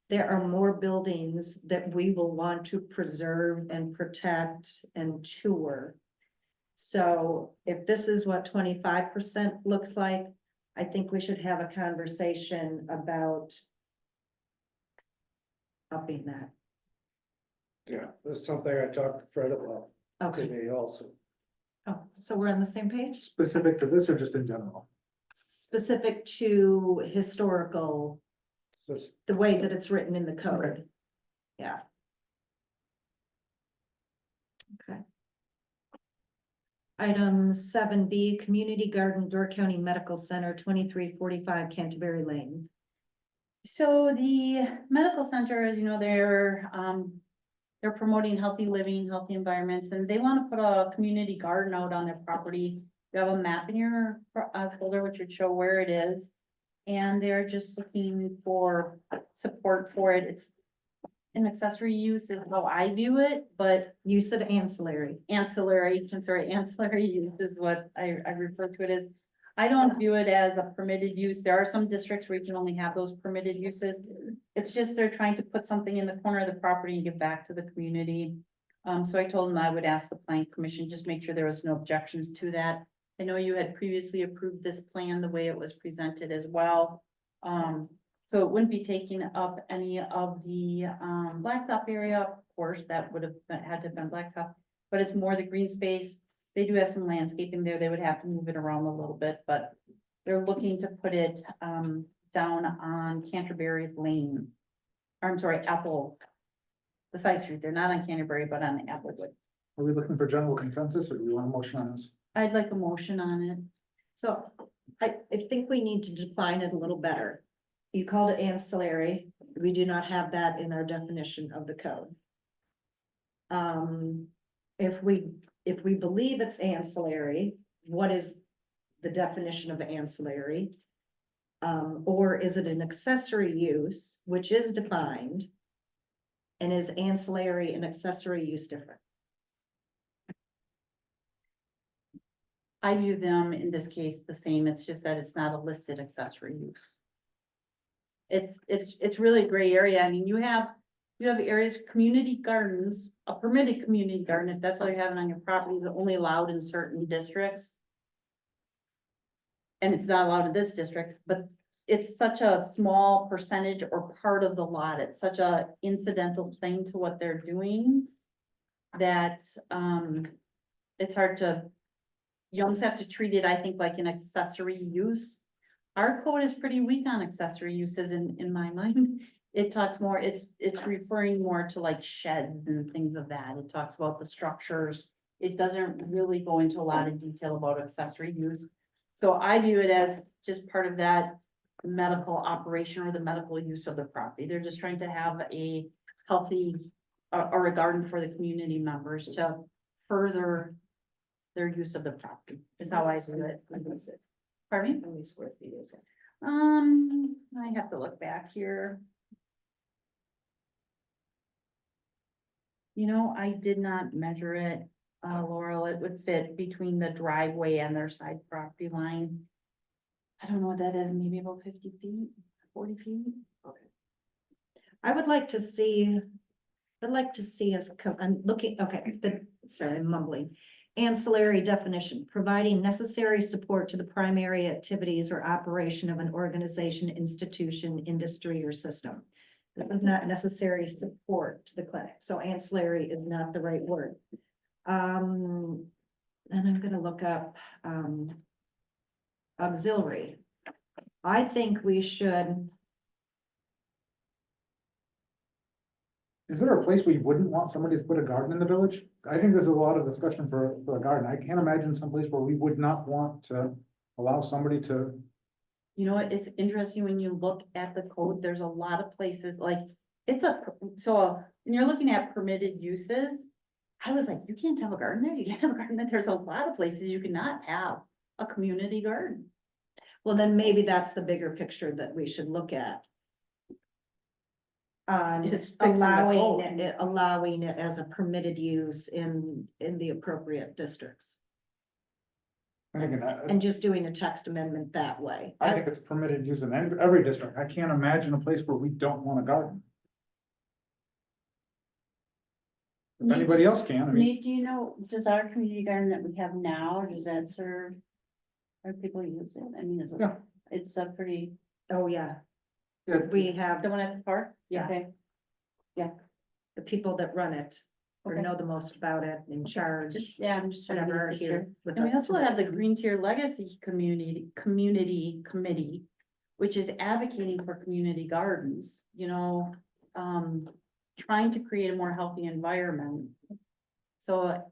There are more buildings that we will want to preserve and protect and tour. So if this is what 25% looks like, I think we should have a conversation about upping that. Yeah, that's something I talked to Fred about Okay, today also. oh, so we're on the same page? Specific to this or just in general? Specific to historical, Just, the way that it's written in the code. Yeah. Okay. Item 7B, Community Garden, Door County Medical Center, 2345 Canterbury Lane. So the medical center, as you know, they're promoting healthy living, healthy environments, and they want to put a community garden out on their property. You have a map in your folder which would show where it is. And they're just looking for support for it. It's an accessory use is how I view it, but You said ancillary. ancillary use is what I refer to it as. I don't view it as a permitted use. There are some districts where you can only have those permitted uses. It's just they're trying to put something in the corner of the property and give back to the community. So I told them I would ask the planning commission, just make sure there was no objections to that. I know you had previously approved this plan the way it was presented as well. So it wouldn't be taking up any of the blacktop area. Of course, that would have had to have been blacktop, but it's more the green space. They do have some landscaping there. They would have to move it around a little bit, but they're looking to put it down on Canterbury Lane. Or, I'm sorry, Apple. The side street. They're not on Canterbury, but on Applewood. Are we looking for general consensus or do we want a motion on this? I'd like a motion on it. So I think we need to define it a little better. You called it ancillary. We do not have that in our definition of the code. If we believe it's ancillary, what is the definition of ancillary? Or is it an accessory use, which is defined? And is ancillary and accessory use different? I view them in this case the same. It's just that it's not a listed accessory use. It's really a gray area. I mean, you have areas, community gardens, a permitted community garden, if that's all you're having on your property, is only allowed in certain districts. And it's not allowed in this district, but it's such a small percentage or part of the lot. It's such a incidental thing to what they're doing. That it's hard to, you almost have to treat it, I think, like an accessory use. Our code is pretty weak on accessory uses in my mind. It talks more, it's referring more to like sheds and things of that. It talks about the structures. It doesn't really go into a lot of detail about accessory use. So I view it as just part of that medical operation or the medical use of the property. They're just trying to have a healthy or a garden for the community members to further their use of the property, is how I view it. Pardon me? How many square feet is it? I have to look back here. You know, I did not measure it, Laurel. It would fit between the driveway and their side property line. I don't know what that is, maybe about 50 feet, 40 feet. I would like to see, I'd like to see us come, I'm looking, okay, sorry, I'm mumbling. Ancillary definition, providing necessary support to the primary activities or operation of an organization, institution, industry, or system. This is not necessary support to the clinic, so ancillary is not the right word. And I'm gonna look up, auxiliary. I think we should, Is there a place we wouldn't want somebody to put a garden in the village? I think there's a lot of discussion for a garden. I can't imagine someplace where we would not want to allow somebody to. You know, what? It's interesting when you look at the code, there's a lot of places like, so when you're looking at permitted uses. I was like, you can't have a garden there, you can't have a garden there, there's a lot of places you cannot have a community garden. well, then maybe that's the bigger picture that we should look at. Is fixing the code. Allowing it as a permitted use in the appropriate districts. I think, And just doing a text amendment that way. I think it's permitted use in every district. I can't imagine a place where we don't want a garden. If anybody else can, I mean, Nate, do you know, does our community garden that we have now, does that serve? Are people use it? I mean, is it, Yeah. it's a pretty, Oh, yeah, yeah, we have The one at the park? Yeah. okay, the people that run it or Okay. know the most about it, in charge, just, yeah, I'm just trying to whatever, are get a here picture. with And we us also have the tonight. Green Tier Legacy Community Committee, which is advocating for community gardens, you know, trying to create a more healthy environment. So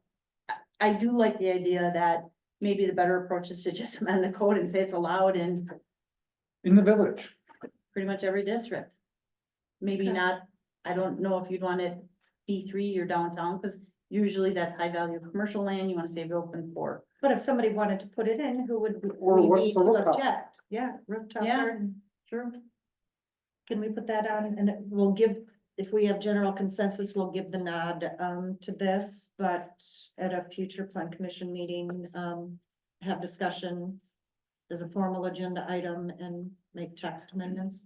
I do like the idea that maybe the better approach is to just amend the code and say it's allowed in in the village. pretty much every district. Maybe Okay. not, I don't know if you'd want it B3 or downtown, because usually that's high value commercial land, you want to save it open for. But if somebody wanted to put it in, who would Or we what's need the to rooftop? object? Yeah, rooftop Yeah. garden, sure. Can we put that on, and we'll give, if we have general consensus, we'll give the nod to this, but at a future plan commission meeting, have discussion as a formal agenda item and make text amendments.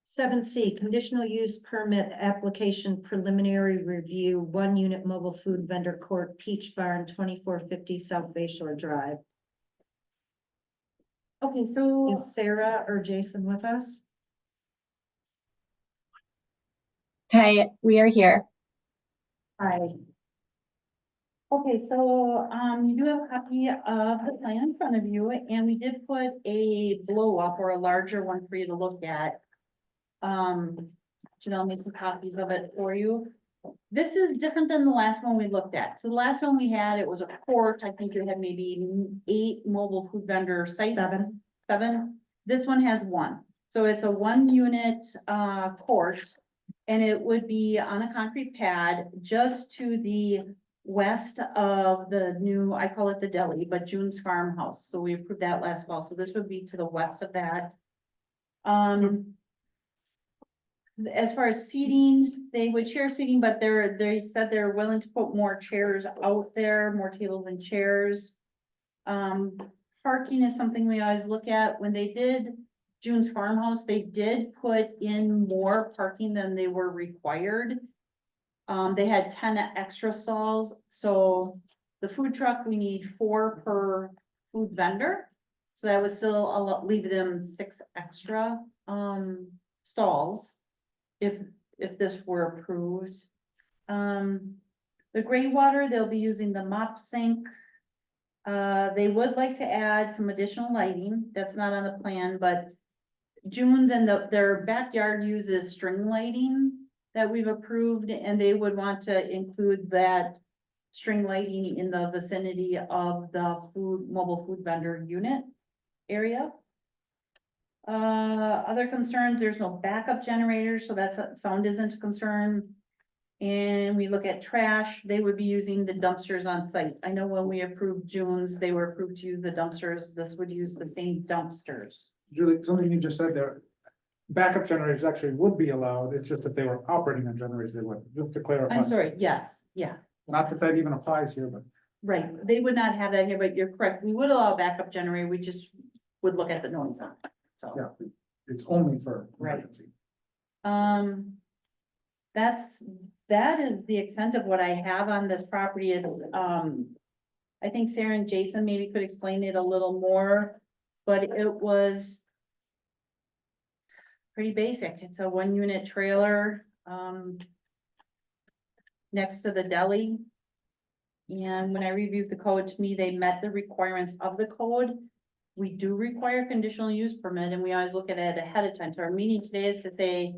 7C, conditional use permit application preliminary review, 1 unit mobile food vendor court, Peach Barn, 2450 South Bay Shore Drive. Okay, so. Is Sarah or Jason with us? Hi, we are here. Hi. Okay, so, you do have a copy of the plan in front of you, and we did put a blow up or a larger one for you to look at. Janelle made some copies of it for you. This is different than the last one we looked at. So the last one we had, it was a court. I think you had maybe 8 mobile food vendor sites. Seven. This one has 1. So it's a 1 unit, court. And it would be on a concrete pad just to the west of the new, I call it the deli, but June's Farmhouse. So we approved that last fall. So this would be to the west of that. As far as seating, they would share seating, but they said they're willing to put more chairs out there, more tables and chairs. Parking is something we always look at. When they did June's Farmhouse, they did put in more parking than they were required. They had 10 extra stalls, so the food truck, we need 4 per food vendor. So that would still leave them 6 extra, stalls. If this were approved. The gray water, they'll be using the mop sink. They would like to add some additional lighting. That's not on the plan, but June's and their backyard uses string lighting that we've approved, and they would want to include that string lighting in the vicinity of the mobile food vendor unit area. Other concerns, there's no backup generators, so sound isn't a concern. And we look at trash, they would be using the dumpsters on site. I know when we approved June's, they were approved to use the dumpsters. This would use the same dumpsters. Julie, something you just said there, backup generators actually would be allowed. It's just if they were operating on generators, they wouldn't, just to clarify. I'm sorry, yes, yeah, Not that that even applies here, but right. They would not have that here, but you're correct. We would allow backup generator. We just would look at the noise on it, so. yeah, it's only for Right. emergency. That is the extent of what I have on this property. It's, I think Sarah and Jason maybe could explain it a little more, but it was pretty basic. It's a 1-unit trailer, next to the deli. And when I reviewed the code, to me, they met the requirements of the code. We do require conditional use permit, and we always look at it ahead of time. So our meeting today is to say,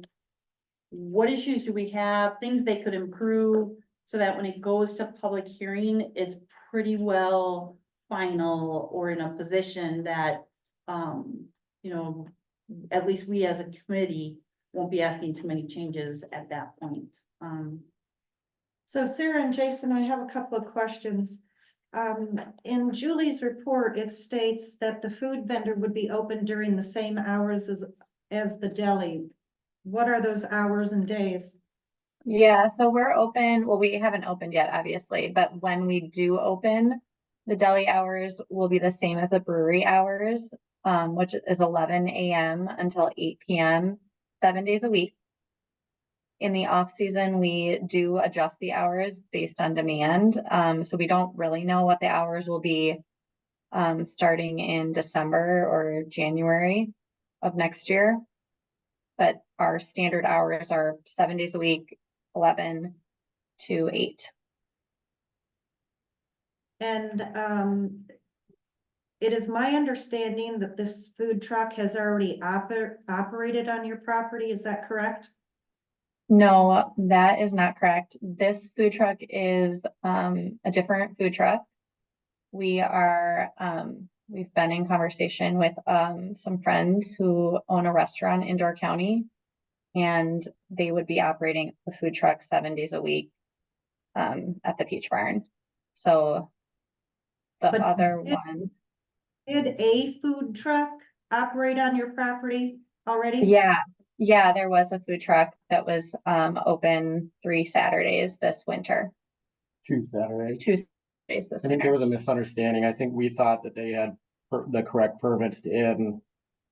what issues do we have, things they could improve, so that when it goes to public hearing, it's pretty well final or in a position that, you know, at least we as a committee won't be asking too many changes at that point. So Sarah and Jason, I have a couple of questions. In Julie's report, it states that the food vendor would be open during the same hours as the deli. What are those hours and days? Yeah, so we're open, well, we haven't opened yet, obviously, but when we do open, the deli hours will be the same as the brewery hours, which is 11 a.m. until 8 p.m., 7 days a week. In the off season, we do adjust the hours based on demand. So we don't really know what the hours will be starting in December or January of next year. But our standard hours are 7 days a week, 11 to 8. And it is my understanding that this food truck has already operated on your property. Is that correct? No, that is not correct. This food truck is a different food truck. We are we've been in conversation with some friends who own a restaurant in Door County, and they would be operating the food truck 7 days a week at the Peach Barn. So the But other did- one, Did a food truck operate on your property already? yeah, there was a food truck that was open 3 Saturdays this winter. 2 Saturdays. 2 Saturdays this I think there winter. was a misunderstanding. I think we thought that they had the correct permits in,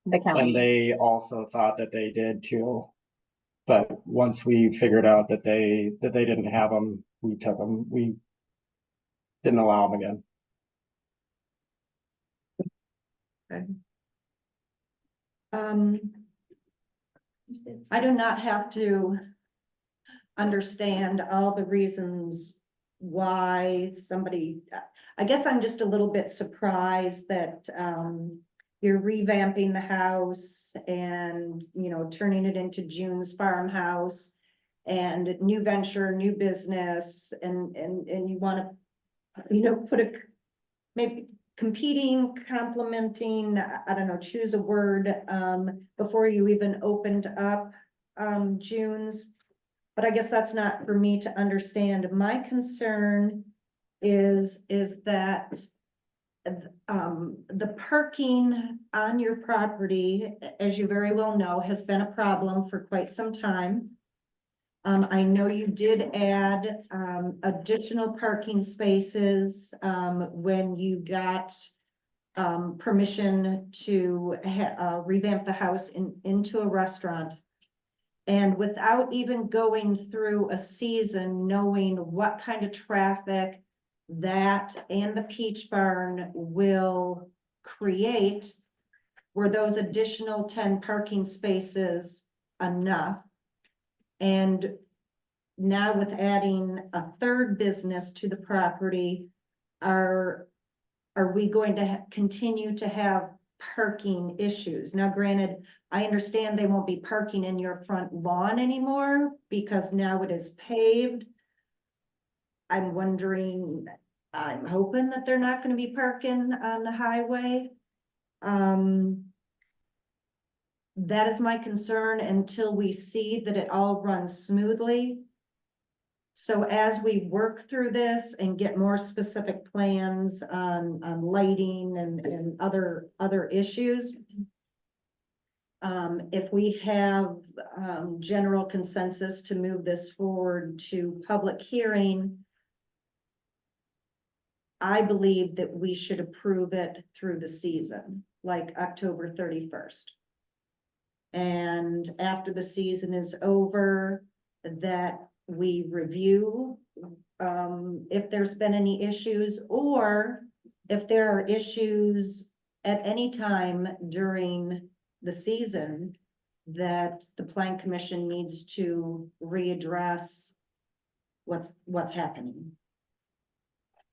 The and county. they also thought that they did too. But once we figured out that they didn't have them, we took them. We didn't allow them again. I do not have to understand all the reasons why somebody, I guess I'm just a little bit surprised that, you're revamping the house and, you know, turning it into June's farmhouse and new venture, new business, and you want to, you know, put a, maybe competing, complementing, I don't know, choose a word, before you even opened up, June's. But I guess that's not for me to understand. My concern is that the parking on your property, as you very well know, has been a problem for quite some time. I know you did add additional parking spaces when you got permission to revamp the house into a restaurant. And without even going through a season, knowing what kind of traffic that and the Peach Barn will create, were those additional 10 parking spaces enough? And now with adding a third business to the property, are we going to continue to have parking issues? Now, granted, I understand they won't be parking in your front lawn anymore because now it is paved. I'm wondering, I'm hoping that they're not going to be parking on the highway. That is my concern until we see that it all runs smoothly. So as we work through this and get more specific plans on lighting and other issues, if we have general consensus to move this forward to public hearing, I believe that we should approve it through the season, like October 31st. And after the season is over, that we review if there's been any issues, or if there are issues at any time during the season that the plan commission needs to readdress what's happening.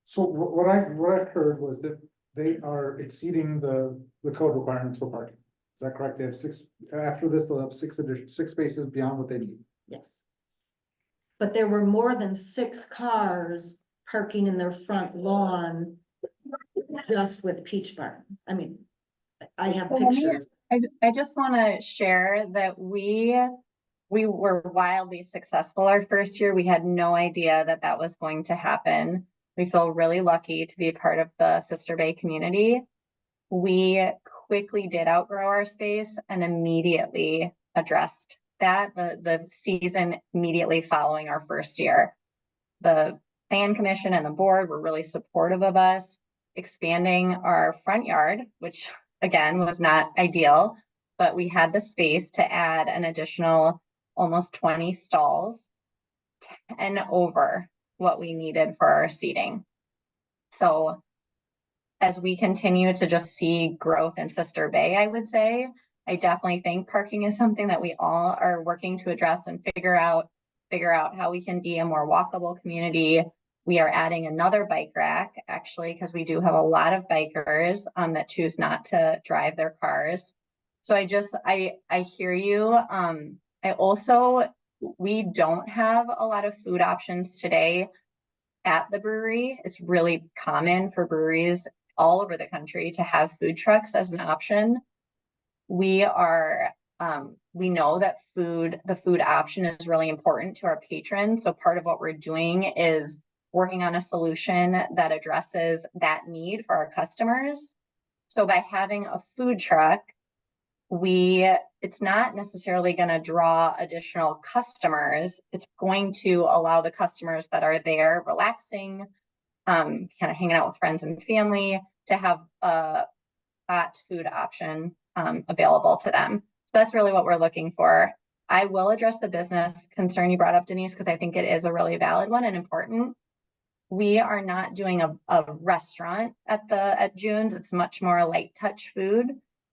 So what I heard was that they are exceeding the code requirements for parking. Is that correct? They have six, after this, they'll have six spaces beyond what they need. Yes. But there were more than 6 cars parking in their front lawn just with Peach Barn. I mean, I have So let me- pictures. I just want to share that we were wildly successful our first year. We had no idea that that was going to happen. We feel really lucky to be a part of the Sister Bay community. We quickly did outgrow our space and immediately addressed that the season immediately following our first year. The plan commission and the board were really supportive of us expanding our front yard, which again was not ideal, but we had the space to add an additional almost 20 stalls, 10 over what we needed for our seating. So as we continue to just see growth in Sister Bay, I would say, I definitely think parking is something that we all are working to address and figure out how we can be a more walkable community. We are adding another bike rack, actually, because we do have a lot of bikers that choose not to drive their cars. So I hear you. We don't have a lot of food options today at the brewery. It's really common for breweries all over the country to have food trucks as an option. We know that the food option is really important to our patrons. So part of what we're doing is working on a solution that addresses that need for our customers. So by having a food truck, it's not necessarily going to draw additional customers. It's going to allow the customers that are there relaxing, kind of hanging out with friends and family, to have a hot food option available to them. So that's really what we're looking for. I will address the business concern you brought up, Denise, because I think it is a really valid one and important. We are not doing a restaurant at June's. It's much more light touch food.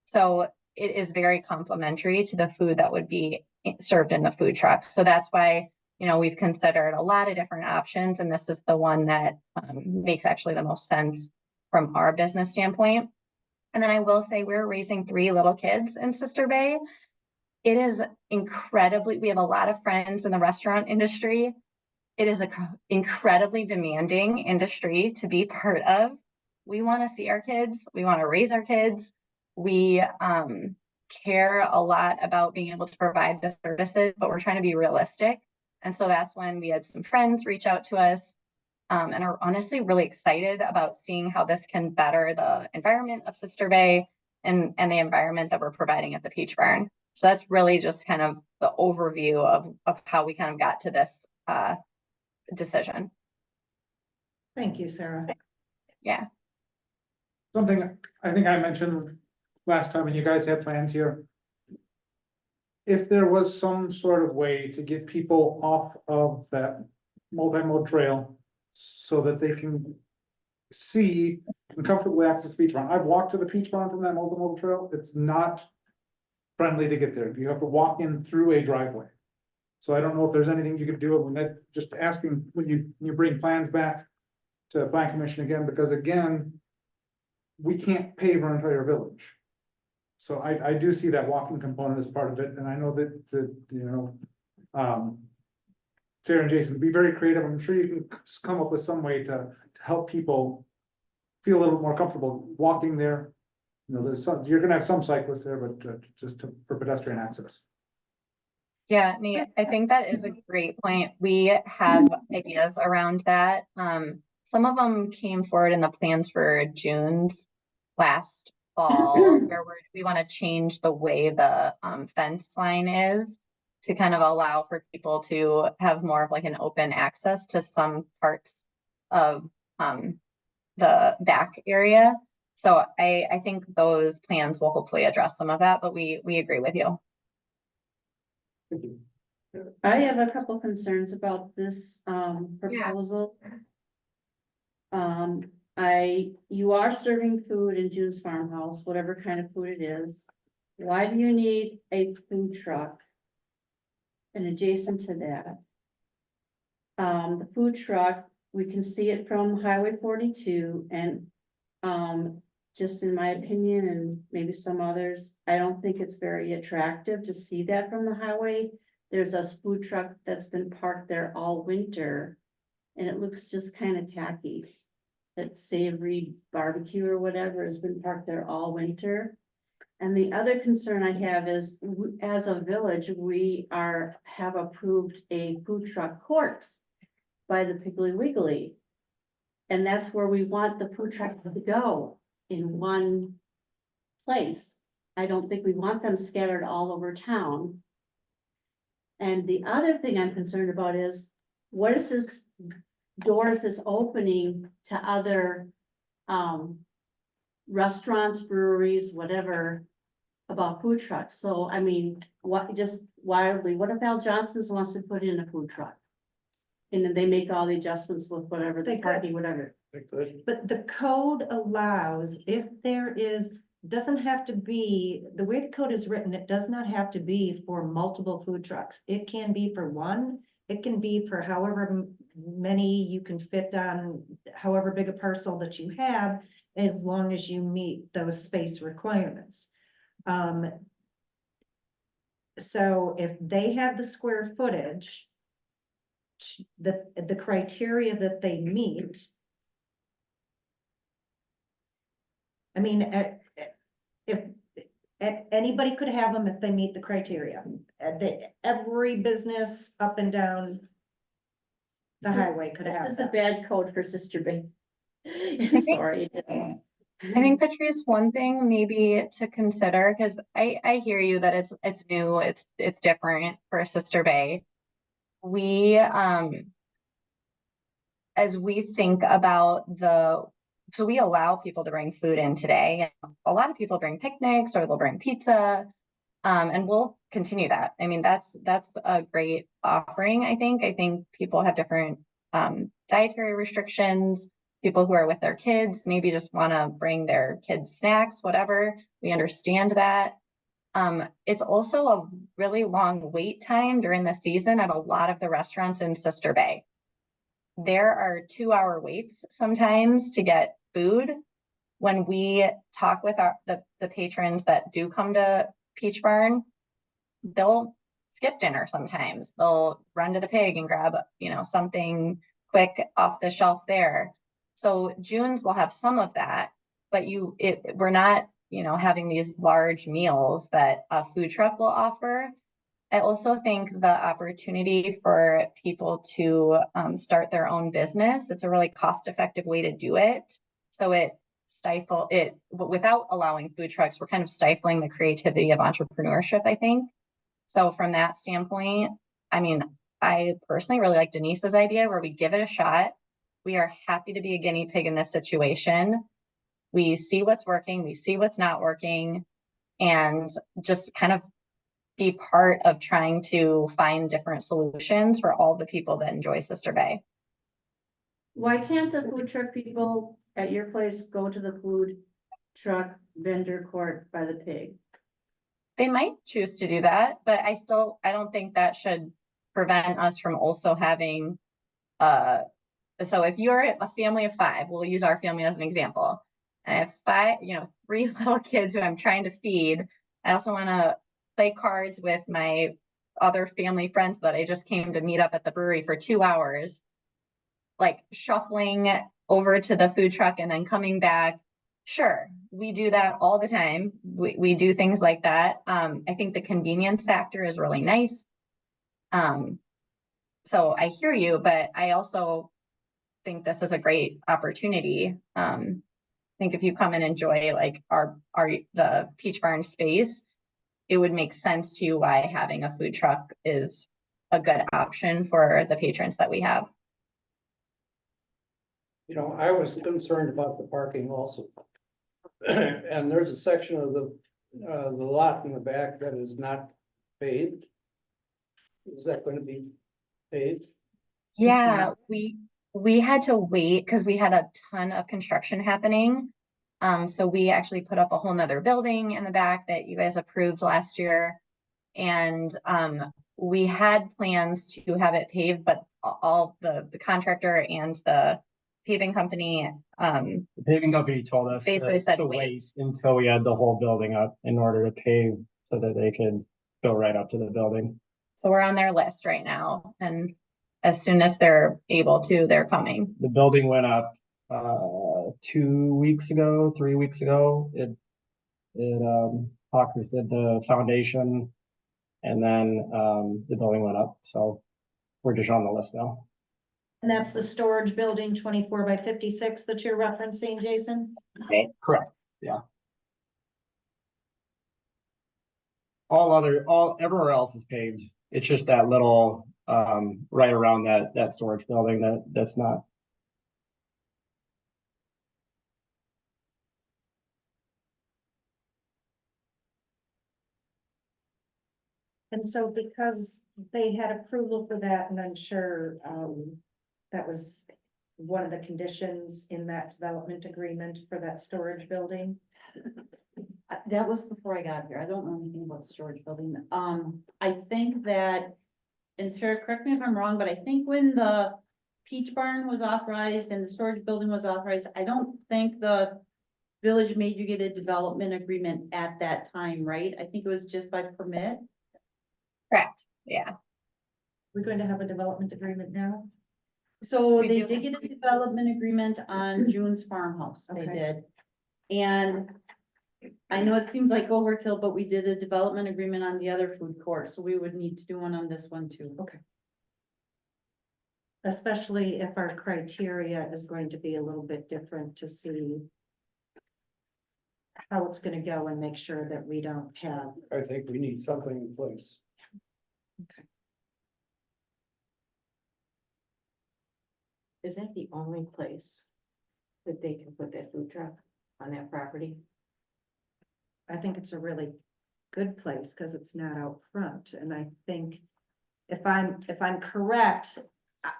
So it is very complementary to the food that would be served in the food trucks. So that's why, we've considered a lot of different options, and this is the one that makes actually the most sense from our business standpoint. And then I will say we're raising 3 little kids in Sister Bay. It is we have a lot of friends in the restaurant industry. It is an incredibly demanding industry to be part of. We want to see our kids. We want to raise our kids. We care a lot about being able to provide the services, but we're trying to be realistic. And so that's when we had some friends reach out to us and are honestly really excited about seeing how this can better the environment of Sister Bay and the environment that we're providing at the Peach Barn. So that's really just kind of the overview of how we kind of got to this decision. Thank you, Sarah. Yeah. Something I think I mentioned last time, and you guys have plans here. If there was some sort of way to get people off of that multimodal trail so that they can see and comfortably access the Peach Barn. I've walked to the Peach Barn from that multimodal trail. It's not friendly to get there. You have to walk in through a driveway. So I don't know if there's anything you could do when that, just asking when you bring plans back to the Plan Commission again, because again, we can't pave our entire village. So I do see that walking component as part of it, and I know that Sarah and Jason, be very creative. I'm sure you can come up with some way to help people feel a little more comfortable walking there. You're gonna have some cyclists there, but for pedestrian access. Yeah, Nate, I think that is a great point. We have ideas around that. Some of them came forward in the plans for June's last fall, where we want to change the way the fence line is to kind of allow for people to have more of like an open access to some parts of the back area. So I think those plans will hopefully address some of that, but we agree with you. Thank you. I have a couple concerns about this, proposal. You are serving food in June's Farmhouse, whatever kind of food it is. Why do you need a food truck? And adjacent to that. The food truck, we can see it from Highway 42 and, just in my opinion and maybe some others, I don't think it's very attractive to see that from the highway. There's a food truck that's been parked there all winter and it looks just kind of tacky. That savory barbecue or whatever has been parked there all winter. And the other concern I have is, as a village, we have approved a food truck court by the Piggly Wiggly. And that's where we want the food truck to go, in one place. I don't think we want them scattered all over town. And the other thing I'm concerned about is, what is this, doors is opening to other restaurants, breweries, whatever, about food trucks. So, I mean, just wildly, what if Al Johnson's wants to put in a food truck? And then they make all the adjustments with whatever, They the could. parking, whatever. They could. But the code allows, if there is, doesn't have to be, the way the code is written, it does not have to be for multiple food trucks. It can be for one, it can be for however many you can fit on, however big a parcel that you have, as long as you meet those space requirements. So if they have the square footage, the criteria that they meet. I mean, if anybody could have them if they meet the criteria. Every business up and down the highway could This have is a that. bad code for Sister Bay. I'm sorry. I think Patrice, one thing maybe to consider, because I hear you that it's new, it's different for Sister Bay. We as we think about so we allow people to bring food in today. A lot of people bring picnics or they'll bring pizza. And we'll continue that. I mean, that's a great offering, I think. I think people have different dietary restrictions. People who are with their kids maybe just want to bring their kids snacks, whatever. We understand that. It's also a really long wait time during the season at a lot of the restaurants in Sister Bay. There are 2-hour waits sometimes to get food. When we talk with the patrons that do come to Peach Barn, they'll skip dinner sometimes. They'll run to the Pig and grab, something quick off the shelf there. So June's will have some of that, but we're not, having these large meals that a food truck will offer. I also think the opportunity for people to start their own business, it's a really cost-effective way to do it. So but without allowing food trucks, we're kind of stifling the creativity of entrepreneurship, I think. So from that standpoint, I mean, I personally really like Denise's idea where we give it a shot. We are happy to be a guinea pig in this situation. We see what's working, we see what's not working, and just kind of be part of trying to find different solutions for all the people that enjoy Sister Bay. Why can't the food truck people at your place go to the food truck vendor court by the Pig? They might choose to do that, but I don't think that should prevent us from also having, so if you're a family of 5, we'll use our family as an example. And I have 5, 3 little kids who I'm trying to feed. I also want to play cards with my other family friends that I just came to meet up at the brewery for 2 hours, like shuffling over to the food truck and then coming back. Sure, we do that all the time. We do things like that. I think the convenience factor is really nice. So I hear you, but I also think this is a great opportunity. I think if you come and enjoy like the Peach Barn space, it would make sense to you why having a food truck is a good option for the patrons that we have. I was concerned about the parking also. And there's a section of the lot in the back that is not paved. Is that gonna be paid? Yeah, we had to wait because we had a ton of construction happening. So we actually put up a whole nother building in the back that you guys approved last year. And we had plans to have it paved, but all the contractor and the paving company, The paving company told us basically said, to wait. wait until we had the whole building up in order to pave so that they could go right up to the building. So we're on their list right now, and as soon as they're able to, they're coming. The building went up 2 weeks ago, 3 weeks ago. Hawkers did the foundation and then the building went up. So we're just on the list now. And that's the storage building 24 by 56 that you're referencing, Jason? Okay. Correct, yeah. Everywhere else is paved. It's just that little right around that storage building that's not. And so because they had approval for that, and I'm sure that was one of the conditions in that development agreement for that storage building. That was before I got here. I don't know anything about the storage building. I think that, and Sarah, correct me if I'm wrong, but I think when the Peach Barn was authorized and the storage building was authorized, I don't think the village made you get a development agreement at that time, right? I think it was just by permit. Correct, yeah. We're going to have a development agreement now. So We they do. did get a development agreement on June's farmhouse, they Okay. did. And I know it seems like overkill, but we did a development agreement on the other food court, so we would need to do one on this one too. Okay. Especially if our criteria is going to be a little bit different to see how it's gonna go and make sure that we don't have. I think we need something in place. Is that the only place that they can put that food truck on that property? I think it's a really good place because it's not out front, and I think if I'm correct,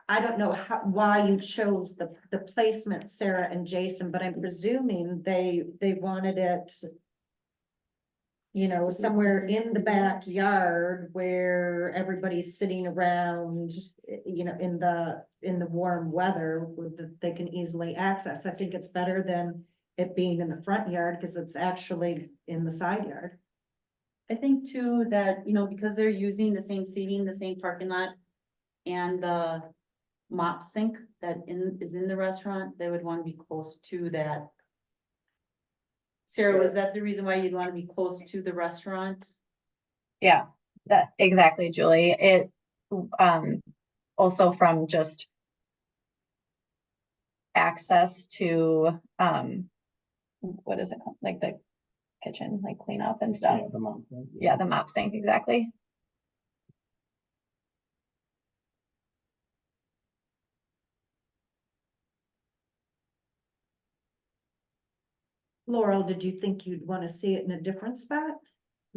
I don't know why you chose the placement, Sarah and Jason, but I'm presuming they wanted it, you know, somewhere in the backyard where everybody's sitting around, you know, in the warm weather that they can easily access. I think it's better than it being in the front yard because it's actually in the side yard. I think too that, you know, because they're using the same seating, the same parking lot, and the mop sink that is in the restaurant, they would want to be close to that. Sarah, was that the reason why you'd want to be close to the restaurant? Yeah, that exactly, Julie. It also from just access to what is it called? Like the kitchen, like clean up and stuff. Yeah, the mom. Yeah, the mop stink, exactly. Laurel, did you think you'd want to see it in a different spot?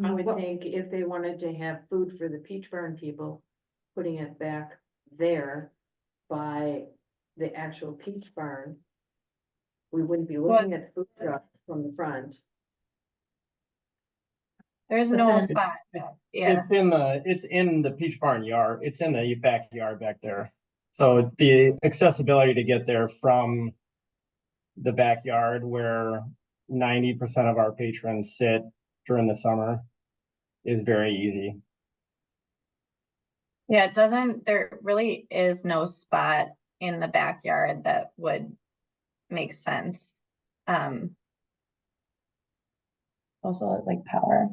I would think if they wanted to have food for the Peach Barn people, putting it back there by the actual Peach Barn, we wouldn't be looking at the food truck from the front. There's But no then- spot. Yeah, It's in the Peach Barn yard. It's in the backyard back there. So the accessibility to get there from the backyard where 90% of our patrons sit during the summer is very easy. yeah, it doesn't, there really is no spot in the backyard that would make sense. Also like power.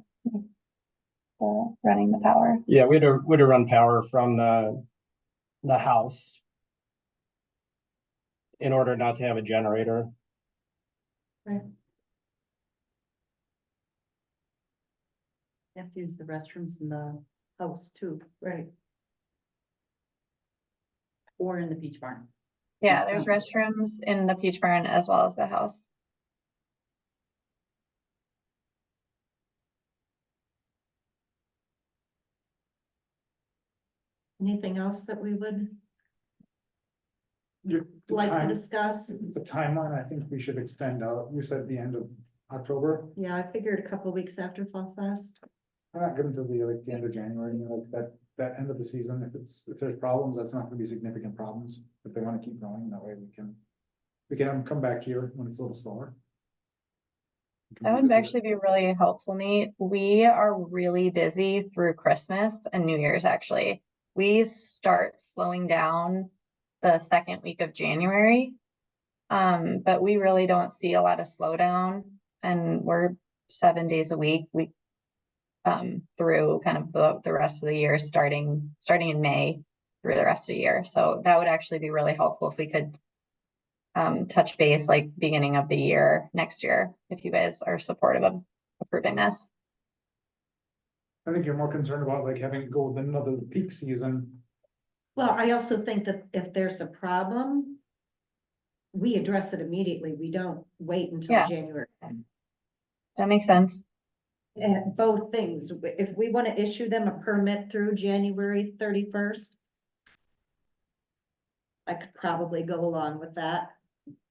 Running the power. Yeah, we'd have run power from the house in order not to have a generator. You have to use the restrooms in the house too, Right. or in the Peach Barn. Yeah, there's restrooms in the Peach Barn as well as the house. Anything else that we would The like to time- discuss? the timeline, I think we should extend out. You said the end of October. Yeah, I figured a couple weeks after Fall Fest. I'm not good until the end of January, that end of the season. If there's problems, that's not gonna be significant problems. If they wanna keep going, that way we can come back here when it's a little slower. We can That would revisit it. actually be really helpful, Nate. We are really busy through Christmas and New Year's, actually. We start slowing down the second week of January. But we really don't see a lot of slowdown, and we're 7 days a week. Through kind of the rest of the year, starting in May through the rest of the year. So that would actually be really helpful if we could touch base like beginning of the year next year, if you guys are supportive of approving this. I think you're more concerned about like having it go with another peak season. Well, I also think that if there's a problem, we address it immediately. We don't wait until Yeah. January. That makes sense. And both things, if we want to issue them a permit through January 31st, I could probably go along with that.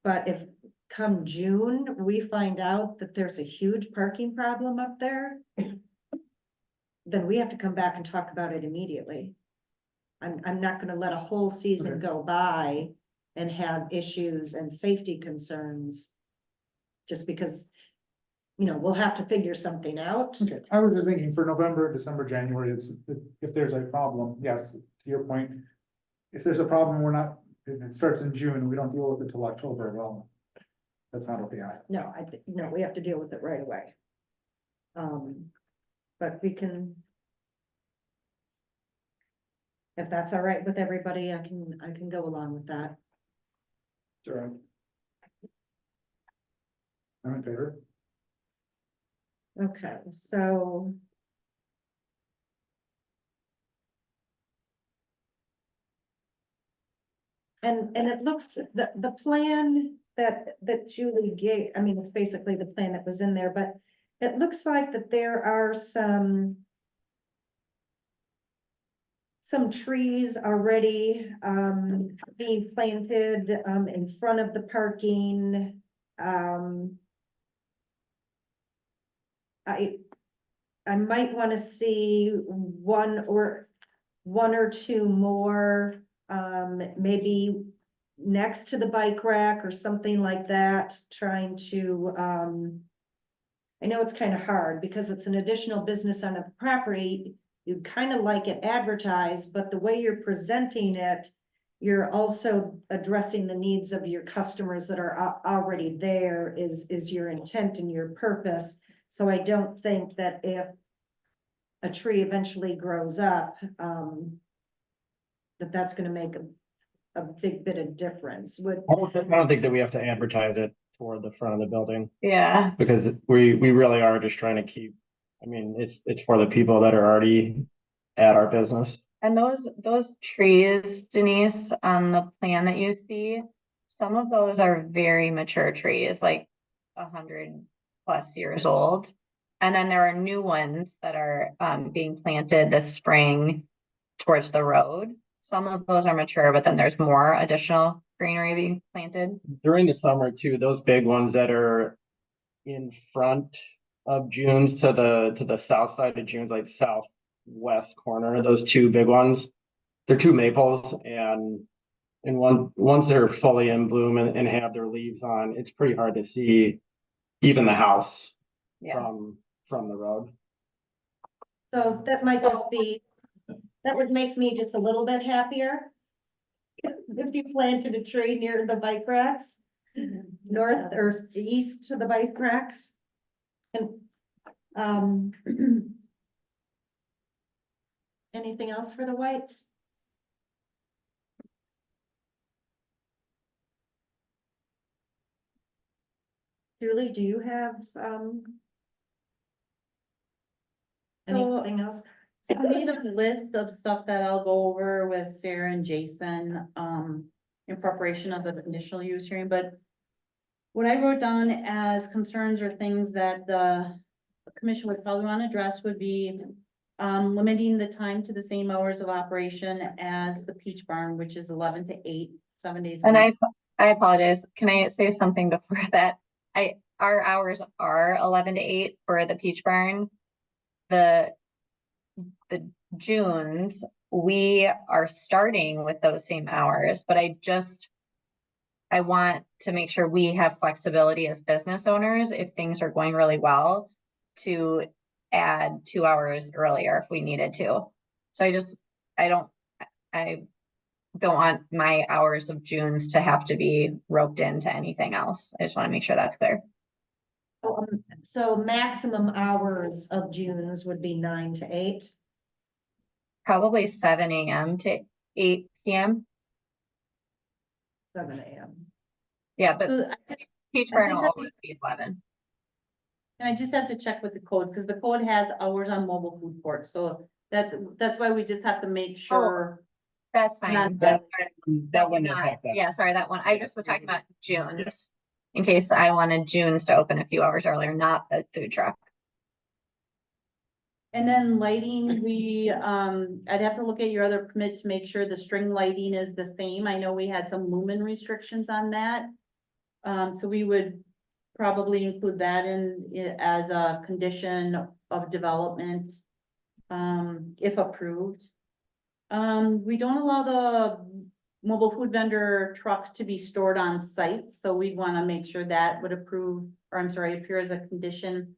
But if come June, we find out that there's a huge parking problem up there, then we have to come back and talk about it immediately. I'm not gonna let a whole season go by and have issues and safety concerns. Just because, we'll have to figure something out. Okay, I was just thinking for November, December, January, if there's a problem, yes, to your point. If there's a problem, if it starts in June, we don't deal with it till October, well, that's not okay. No, no, we have to deal with it right away. But we can. If that's all right with everybody, I can go along with that. Sure. I'm in favor. Okay, so. And it looks, the plan that Julie gave, I mean, it's basically the plan that was in there, but it looks like that there are some trees already, being planted, in front of the parking, I might want to see one or two more, maybe next to the bike rack or something like that, trying to, I know it's kind of hard because it's an additional business on a property. You'd kind of like it advertised, but the way you're presenting it, you're also addressing the needs of your customers that are already there is your intent and your purpose. So I don't think that if a tree eventually grows up, that's gonna make a big bit of difference. I don't think that we have to advertise it toward the front of the building, Yeah. because we really are just trying to keep, it's for the people that are already at our business. And those trees, Denise, on the plan that you see, some of those are very mature trees, like 100+ years old. And then there are new ones that are being planted this spring towards the road. Some of those are mature, but then there's more additional greenery being planted. During the summer too, those big ones that are in front of June's to the south side of June's, like southwest corner, those two big ones, they're two maples, and once they're fully in bloom and have their leaves on, it's pretty hard to see even the house from the road. So that might just be, that would make me just a little bit happier. If you planted a tree near the bike racks, north or east to the bike racks. And, anything else for the whites? Julie, do you have, anything else? So I made a list of stuff that I'll go over with Sarah and Jason, in preparation of the conditional use hearing, but what I wrote down as concerns or things that the commission would probably want to address would be Limiting the time to the same hours of operation as the Peach Barn, which is 11 to 8, 7 days. a And week. I apologize. Can I say something before that? Our hours are 11 to 8 for the Peach Barn. The Junes, we are starting with those same hours, but I want to make sure we have flexibility as business owners if things are going really well to add 2 hours earlier if we needed to. So I don't want my hours of Junes to have to be roped into anything else. I just want to make sure that's clear. So maximum hours of June's would be 9 to 8. Probably 7 a.m. to 8 p.m. 7 a.m. Yeah, but So Peach I Barn just will have always be 11. And I just have to check with the code, because the code has hours on mobile food courts, so that's why we just have to make sure. That's Not fine. that- That wouldn't Not- affect that. Yeah, sorry, that one. I just was talking about June's. In case I wanted June's to open a few hours earlier, not the food truck. And then lighting, I'd have to look at your other permit to make sure the string lighting is the same. I know we had some lumen restrictions on that. So we would probably include that as a condition of development, if approved. We don't allow the mobile food vendor truck to be stored on site, so we'd want to make sure that would appear as a condition,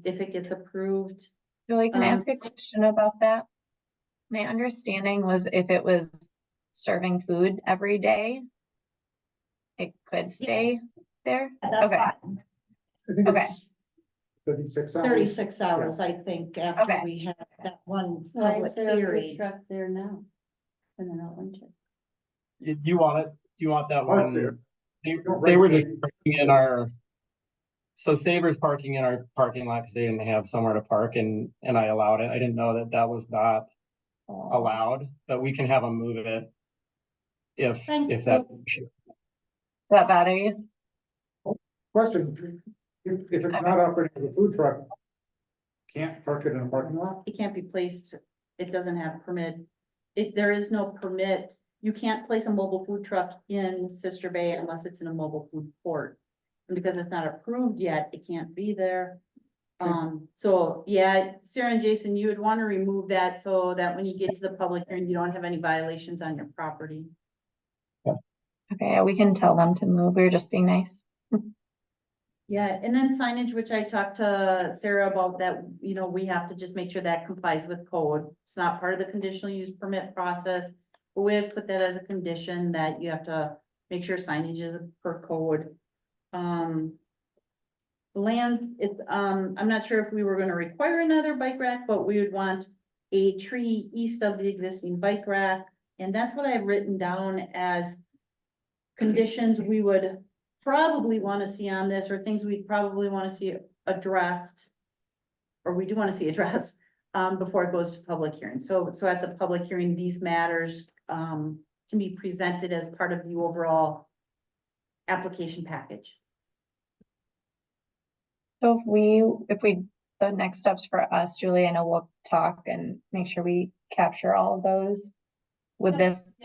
if it gets approved. Julie, can I ask a question about that? My understanding was if it was serving food every day, it could stay there. That's Okay. fine. I think Okay. it's 36 hours. 36 hours, I think, after Okay. we had that one Why public is there a food hearing. truck there now? And they're not winter. Do you want it? Do you want that Park one? there. They Right were there. just parking in our. So Savers parking in our parking lot because they didn't have somewhere to park and I allowed it. I didn't know that was not allowed, but we can have them move it. Thank If that. Does that bother you? Question, if it's not operating as a food truck, can't park it in a parking lot? It can't be placed, it doesn't have permit. There is no permit. You can't place a mobile food truck in Sister Bay unless it's in a mobile food court. And because it's not approved yet, it can't be there. So yeah, Sarah and Jason, you would want to remove that so that when you get to the public hearing, you don't have any violations on your property. Okay, we can tell them to move. We're just being nice. Yeah, and then signage, which I talked to Sarah about that, we have to just make sure that complies with code. It's not part of the conditional use permit process. But we just put that as a condition that you have to make sure signage is per code. Land, I'm not sure if we were gonna require another bike rack, but we would want a tree east of the existing bike rack. And that's what I've written down as conditions we would probably want to see on this, or things we'd probably want to see addressed. Or we do want to see addressed, before it goes to public hearing. So at the public hearing, these matters, can be presented as part of the overall application package. So the next steps for us, Julie, I know we'll talk and make sure we capture all of those. Would this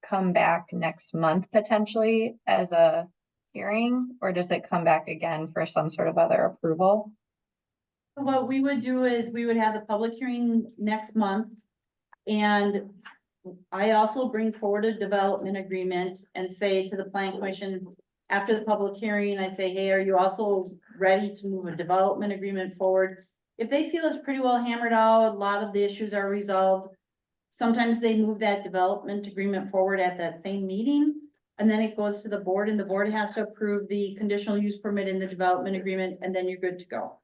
come back next month potentially as a hearing, or does it come back again for some sort of other approval? What we would do is we would have the public hearing next month. And I also bring forward a development agreement and say to the planning commission, after the public hearing, I say, hey, are you also ready to move a development agreement forward? If they feel it's pretty well hammered out, a lot of the issues are resolved. Sometimes they move that development agreement forward at that same meeting. And then it goes to the board and the board has to approve the conditional use permit in the development agreement, and then you're good to go.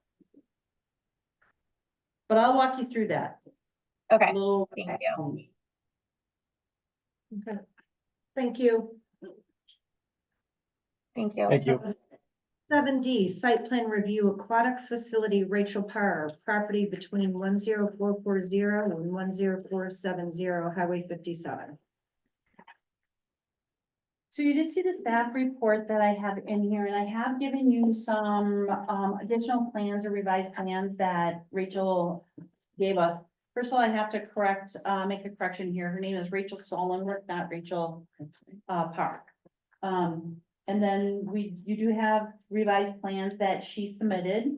But I'll walk you through that. Okay, A little. thank you. Okay. Thank you. Thank you. Thank you. 7D, site plan review aquatics facility, Rachel Parr, property between 10440 and 10470, Highway 57. So you did see the staff report that I have in here, and I have given you some additional plans or revised plans that Rachel gave us. First of all, I have to make a correction here. Her name is Rachel Stolenworth, not Rachel Park. And then you do have revised plans that she submitted.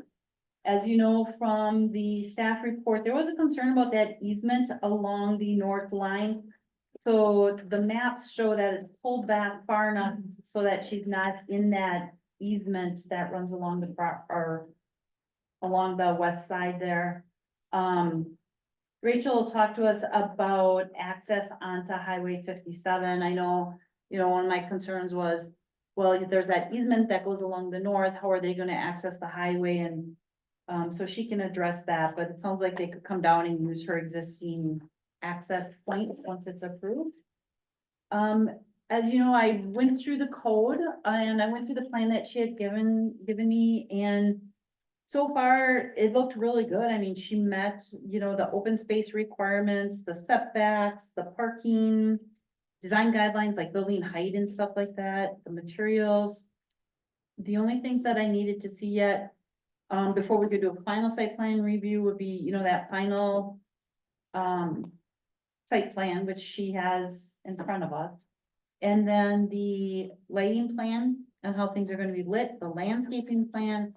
As you know from the staff report, there was a concern about that easement along the north line. So the maps show that it's pulled back far enough so that she's not in that easement that runs along or along the west side there. Rachel talked to us about access onto Highway 57. I know, one of my concerns was, well, there's that easement that goes along the north. How are they gonna access the highway? And so she can address that, but it sounds like they could come down and use her existing access point once it's approved. As you know, I went through the code and I went through the plan that she had given me, and so far it looked really good. I mean, she met, the open space requirements, the setbacks, the parking, design guidelines like building height and stuff like that, the materials. The only things that I needed to see yet, before we could do a final site plan review would be, that final site plan, which she has in front of us. And then the lighting plan and how things are gonna be lit, the landscaping plan,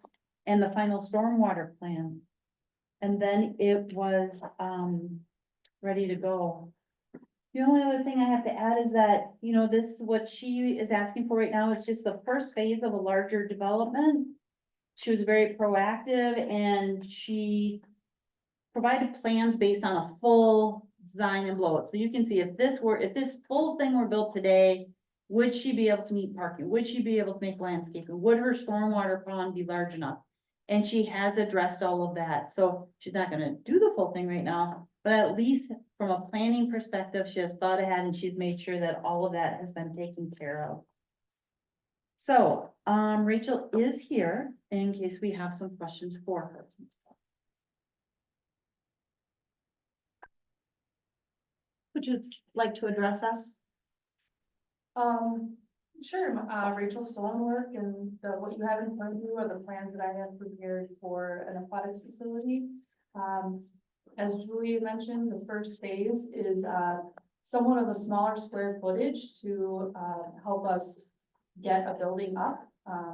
and the final stormwater plan. And then it was ready to go. The only other thing I have to add is that, what she is asking for right now is just the first phase of a larger development. She was very proactive and she provided plans based on a full design and blowout. So you can see if this full thing were built today, would she be able to meet parking? Would she be able to make landscaping? Would her stormwater pond be large enough? And she has addressed all of that. So she's not gonna do the full thing right now, but at least from a planning perspective, she has thought ahead and she's made sure that all of that has been taken care of. So, Rachel is here in case we have some questions for her. Would you like to address us? Sure, Rachel Stolenwork, and what you have in front of you are the plans that I have prepared for an aquatics facility. As Julie mentioned, the first phase is somewhat of a smaller square footage to help us get a building up,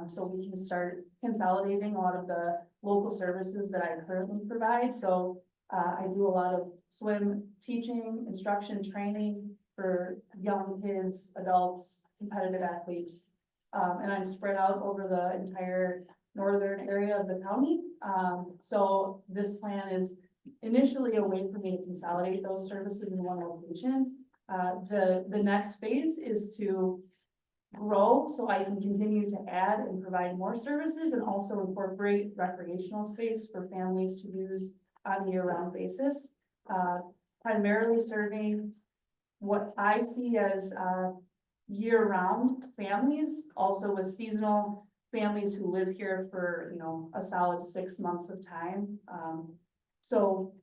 so we can start consolidating a lot of the local services that I currently provide. So I do a lot of swim teaching, instruction, training for young kids, adults, competitive athletes. And I'm spread out over the entire northern area of the county. So this plan is initially a way for me to consolidate those services in one location. The next phase is to grow so I can continue to add and provide more services and also incorporate recreational space for families to use on a year-round basis. Primarily serving what I see as year-round families, also with seasonal families who live here for, a solid 6 months of time. So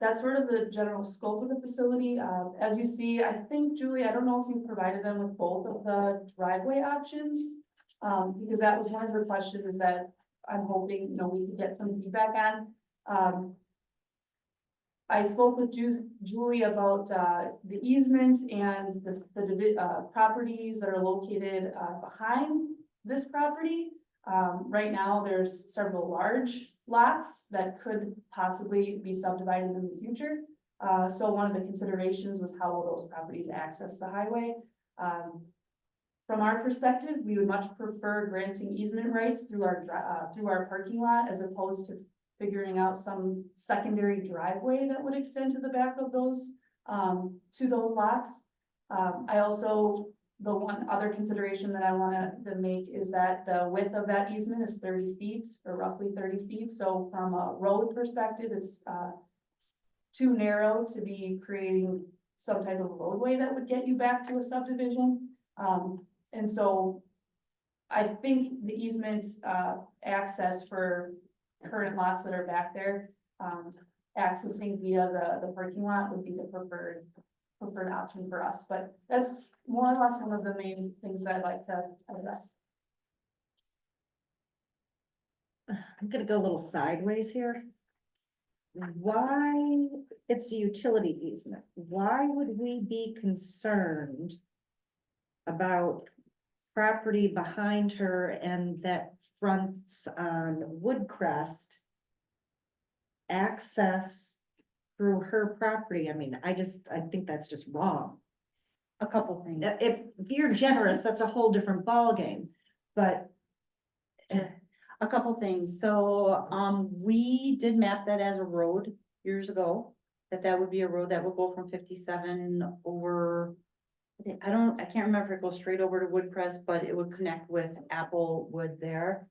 that's sort of the general scope of the facility. As you see, I think, Julie, I don't know if you provided them with both of the driveway options, because that was one of the questions that I'm hoping, we could get some feedback on. I spoke with Julie about the easement and the properties that are located behind this property. Right now, there's several large lots that could possibly be subdivided in the future. So one of the considerations was how will those properties access the highway? From our perspective, we would much prefer granting easement rights through our parking lot as opposed to figuring out some secondary driveway that would extend to the back of those, to those lots. The one other consideration that I want to make is that the width of that easement is 30 feet or roughly 30 feet. So from a road perspective, it's too narrow to be creating some type of roadway that would get you back to a subdivision. And so I think the easement access for current lots that are back there, accessing via the parking lot would be the preferred option for us, but that's more or less one of the main things that I'd like to address. I'm gonna go a little sideways here. why, it's a utility easement, why would we be concerned about property behind her and that fronts on Woodcrest access through her property? I mean, I think that's just wrong. A couple things. If you're generous, that's a whole different ballgame, but A couple things. So, we did map that as a road years ago. That would be a road that would go from 57 over. I can't remember if it goes straight over to Woodcrest, but it would connect with Applewood there.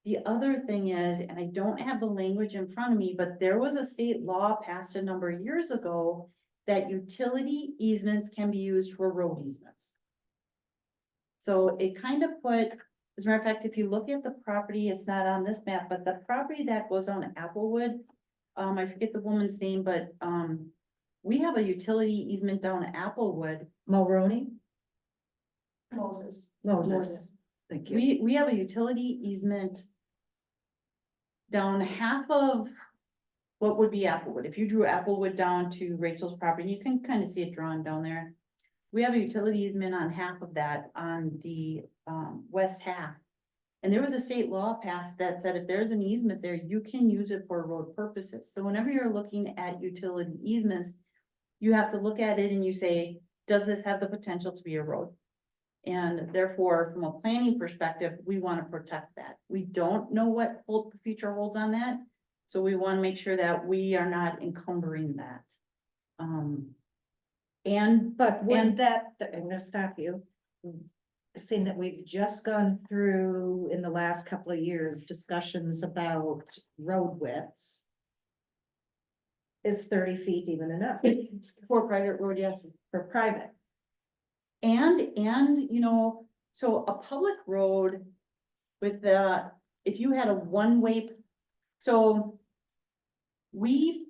The other thing is, and I don't have the language in front of me, but there was a state law passed a number of years ago that utility easements can be used for road easements. So it kind of put, as a matter of fact, if you look at the property, it's not on this map, but the property that goes on Applewood, I forget the woman's name, but, we have a utility easement down Applewood. Mulroney? Moses. Moses. Thank you. We have a utility easement down half of what would be Applewood. If you drew Applewood down to Rachel's property, you can kind of see it drawn down there. We have a utility easement on half of that on the west half. And there was a state law passed that said if there's an easement there, you can use it for road purposes. So whenever you're looking at utility easements, you have to look at it and you say, does this have the potential to be a road? And therefore, from a planning perspective, we want to protect that. We don't know what the future holds on that. So we want to make sure that we are not encumbering that. But would that, I'm gonna stop you. Seeing that we've just gone through in the last couple of years, discussions about road widths. Is 30 feet even enough For private road, yes. for private? And, you know, so a public road with if you had a one-way, so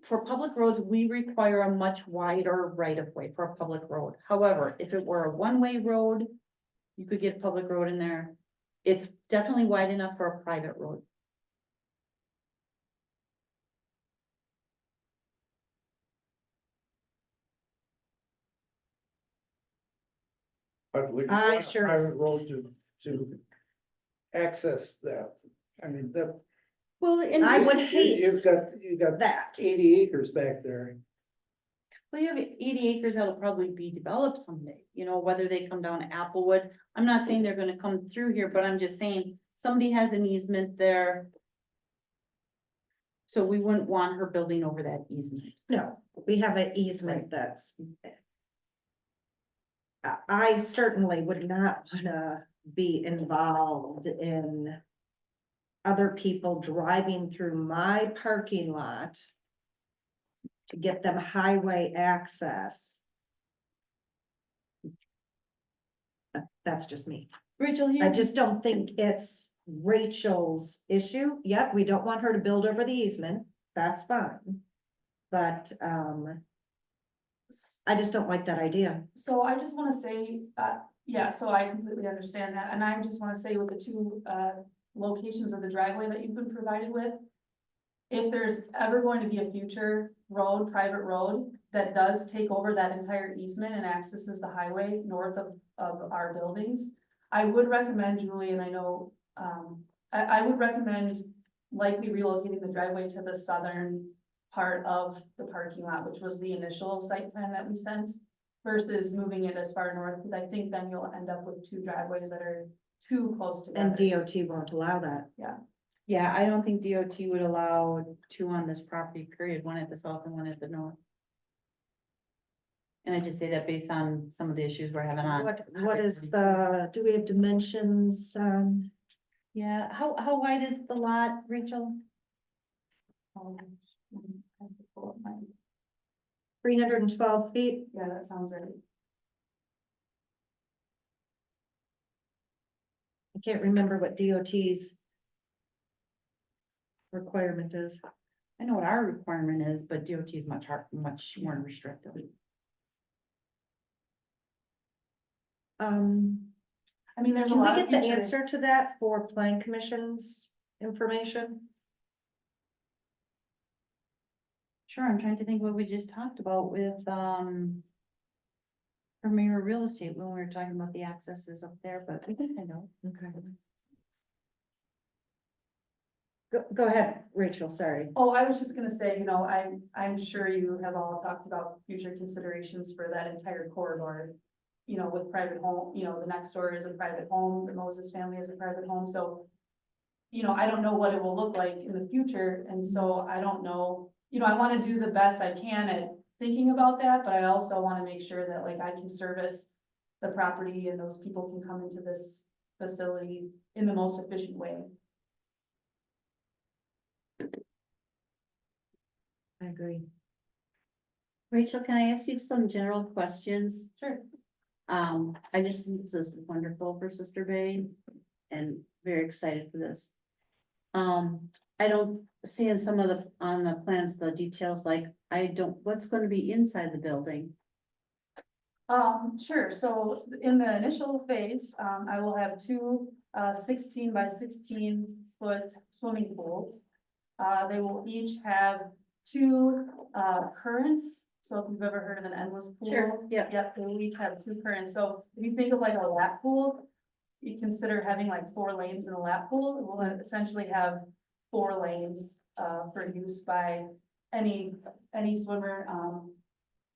for public roads, we require a much wider right-of-way for a public road. However, if it were a one-way road, you could get a public road in there. It's definitely wide enough for a private road. I sure- Private road to access that. I mean, that. Well, and I would hate You've got that. 80 acres back there. well, you have 80 acres that'll probably be developed someday, you know, whether they come down Applewood. I'm not saying they're gonna come through here, but I'm just saying somebody has an easement there. So we wouldn't want her building over that easement. No, we have an easement that's. I certainly would not wanna be involved in. Other people driving through my parking lot. To get them highway access. That's just me. Rachel, I here, just don't think it's Rachel's issue. Yep, we don't want her to build over the easement. That's fine. But, I just don't like that idea. So I just wanna say, yeah, so I completely understand that, and I just wanna say with the two, locations of the driveway that you've been provided with. If there's ever going to be a future road, private road, that does take over that entire easement and accesses the highway north of our buildings. I would recommend, Julie, and I know, I would recommend likely relocating the driveway to the southern part of the parking lot, which was the initial site plan that we sent, versus moving it as far north, because I think then you'll end up with two driveways that are too close together. And DOT won't allow that. yeah, I don't think DOT would allow two on this property, period, one at the south and one at the north. And I just say that based on some of the issues we're having on. What is do we have dimensions? Yeah, how wide is the lot, Rachel? 312 feet? Yeah, that sounds right. I can't remember what DOT's requirement is. I know what our requirement is, but DOT is much more restrictive. I mean, there's a Can we lot of get the future. answer to that for plan commission's information? Sure, I'm trying to think what we just talked about with, Premier Real Estate when we were talking about the accesses up there, but we think I know. Okay. Go ahead, Rachel, sorry. Oh, I was just gonna say, you know, I'm sure you have all talked about future considerations for that entire corridor. You know, with private home, you know, the next door is a private home, the Moses family is a private home, so. You know, I don't know what it will look like in the future, and so I don't know, you know, I wanna do the best I can at thinking about that, but I also wanna make sure that like I can service the property and those people can come into this facility in the most efficient way. I agree. Rachel, can I ask you some general questions? Sure. I just think this is wonderful for Sister Bay and very excited for this. I don't see in some of the, on the plans, the details, like, what's gonna be inside the building? Sure, so in the initial phase, I will have two, 16 by 16 foot swimming pools. They will each have two, currents, so if you've ever heard of an endless pool. Sure, yeah. Yep, they will each have two currents, so if you think of like a lap pool, you consider having like 4 lanes in a lap pool, it will essentially have 4 lanes, for use by any swimmer.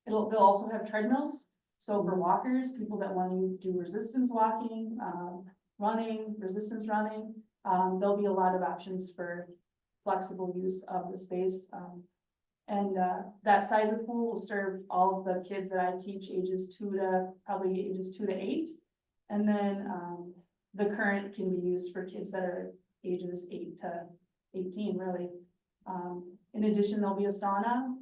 They'll also have treadmills, so for walkers, people that want to do resistance walking, running, resistance running, there'll be a lot of options for flexible use of the space. And that size of pool will serve all of the kids that I teach, ages 2 to 8. And then the current can be used for kids that are ages 8 to 18, really. In addition, there'll be a sauna,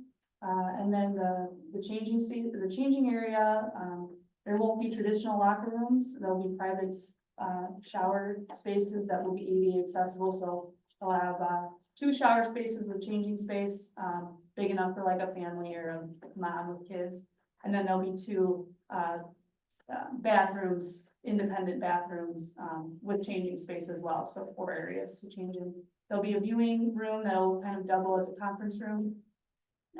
and then the changing area. There won't be traditional locker rooms. There'll be private shower spaces that will be ADA accessible. So they'll have 2 shower spaces with changing space, big enough for like a family or a mom with kids. And then there'll be 2 bathrooms, independent bathrooms, with changing space as well. So 4 areas to change in. There'll be a viewing room that'll kind of double as a conference room,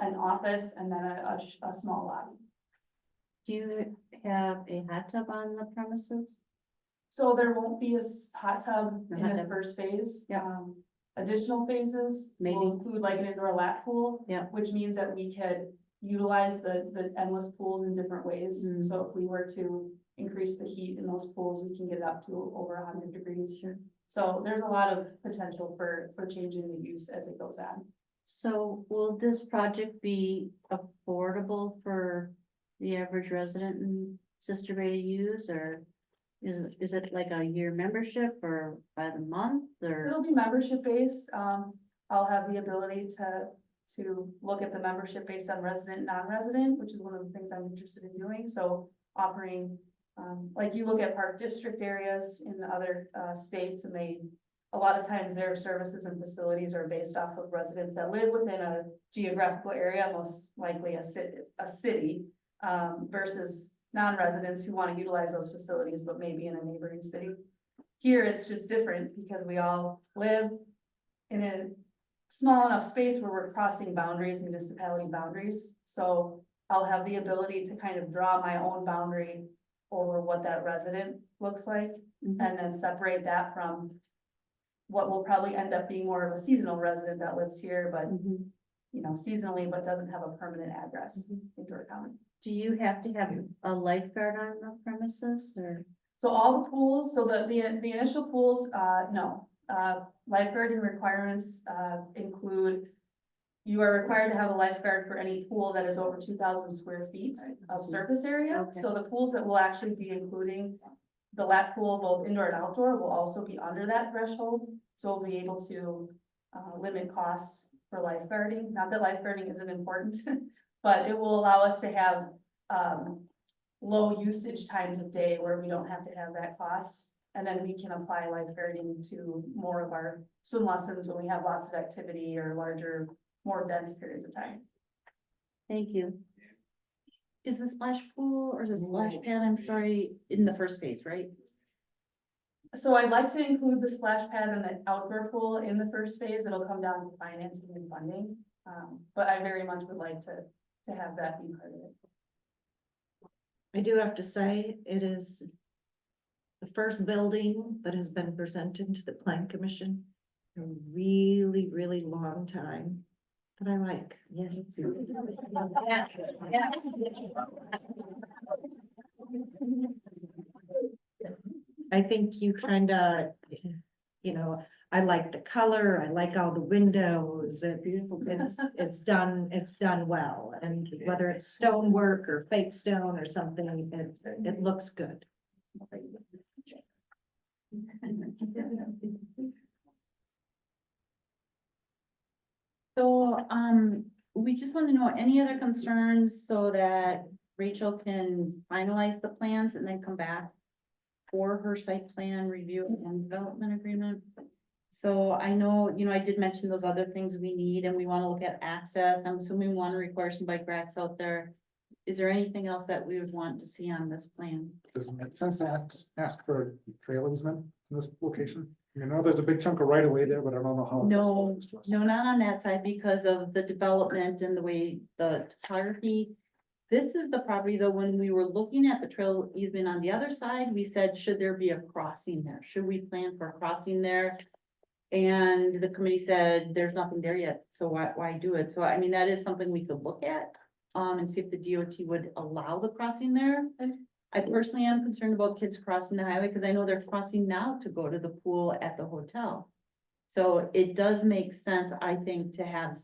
an office, and then a small lobby. Do you have a hot tub on the premises? So there won't be a hot tub No in hot the tub. first phase. Yeah. Additional phases Maybe. will include like an indoor lap pool. Yeah. Which means that we could utilize the endless pools in different ways. Mm. So if we were to increase the heat in those pools, we can get it up to over 100 degrees. Sure. So there's a lot of potential for changing the use as it goes on. So will this project be affordable for the average resident in Sister Bay to use, or is it like a year membership or by the month, or? It'll be membership based. I'll have the ability to look at the membership based on resident, non-resident, which is one of the things I'm interested in doing. So offering, like you look at park district areas in the other states, and a lot of times their services and facilities are based off of residents that live within a geographical area, most likely a city, versus non-residents who want to utilize those facilities, but maybe in a neighboring city. Here, it's just different because we all live in a small enough space where we're crossing boundaries, municipality boundaries. So I'll have the ability to kind of draw my own boundary over what that resident looks like, Mhm. and then separate that from what will probably end up being more of a seasonal resident that lives here, but Mhm. you know, seasonally, but doesn't have a permanent address in Door County. Do you have to have a lifeguard on the premises, or? So all the pools, so the initial pools, no. Lifeguarding requirements, include, you are required to have a lifeguard for any pool that is over 2,000 square feet of surface area. Okay. So the pools that will actually be including the lap pool, both indoor and outdoor, will also be under that threshold. So we'll be able to, limit costs for lifeguarding. Not that lifeguarding isn't important, but it will allow us to have, low usage times of day where we don't have to have that cost. And then we can apply lifeguarding to more of our swim lessons when we have lots of activity or larger, more dense periods of time. Thank you. Is the splash pool or the splash pad, I'm sorry, in the first phase, right? So I'd like to include the splash pad and the outdoor pool in the first phase. It'll come down to financing and funding. But I very much would like to have that be part of it. I do have to say, it is the first building that has been presented to the Plan Commission in a really, really long time that I like. Yeah. I think you kind of, you know, I like the color, I like all the windows, it's done well. And whether it's stonework or fake stone or something, it looks good. So, we just want to know any other concerns so that Rachel can finalize the plans and then come back for her site plan review and development agreement. So I know, I did mention those other things we need and we want to look at access. I'm assuming we want to require some bike racks out there. Is there anything else that we would want to see on this plan? Does it make sense to ask for a trail easement in this location? You know, there's a big chunk of right of way there, but I don't know how. No, accessible it is to us. no, not on that side because of the development and the way the topography. This is the property though, when we were looking at the trail easement on the other side, we said, should there be a crossing there? Should we plan for a crossing there? And the committee said, there's nothing there yet, so why do it? So I mean, that is something we could look at, and see if the DOT would allow the crossing there. I personally am concerned about kids crossing the highway, because I know they're crossing now to go to the pool at the hotel. So it does make sense, I think, to have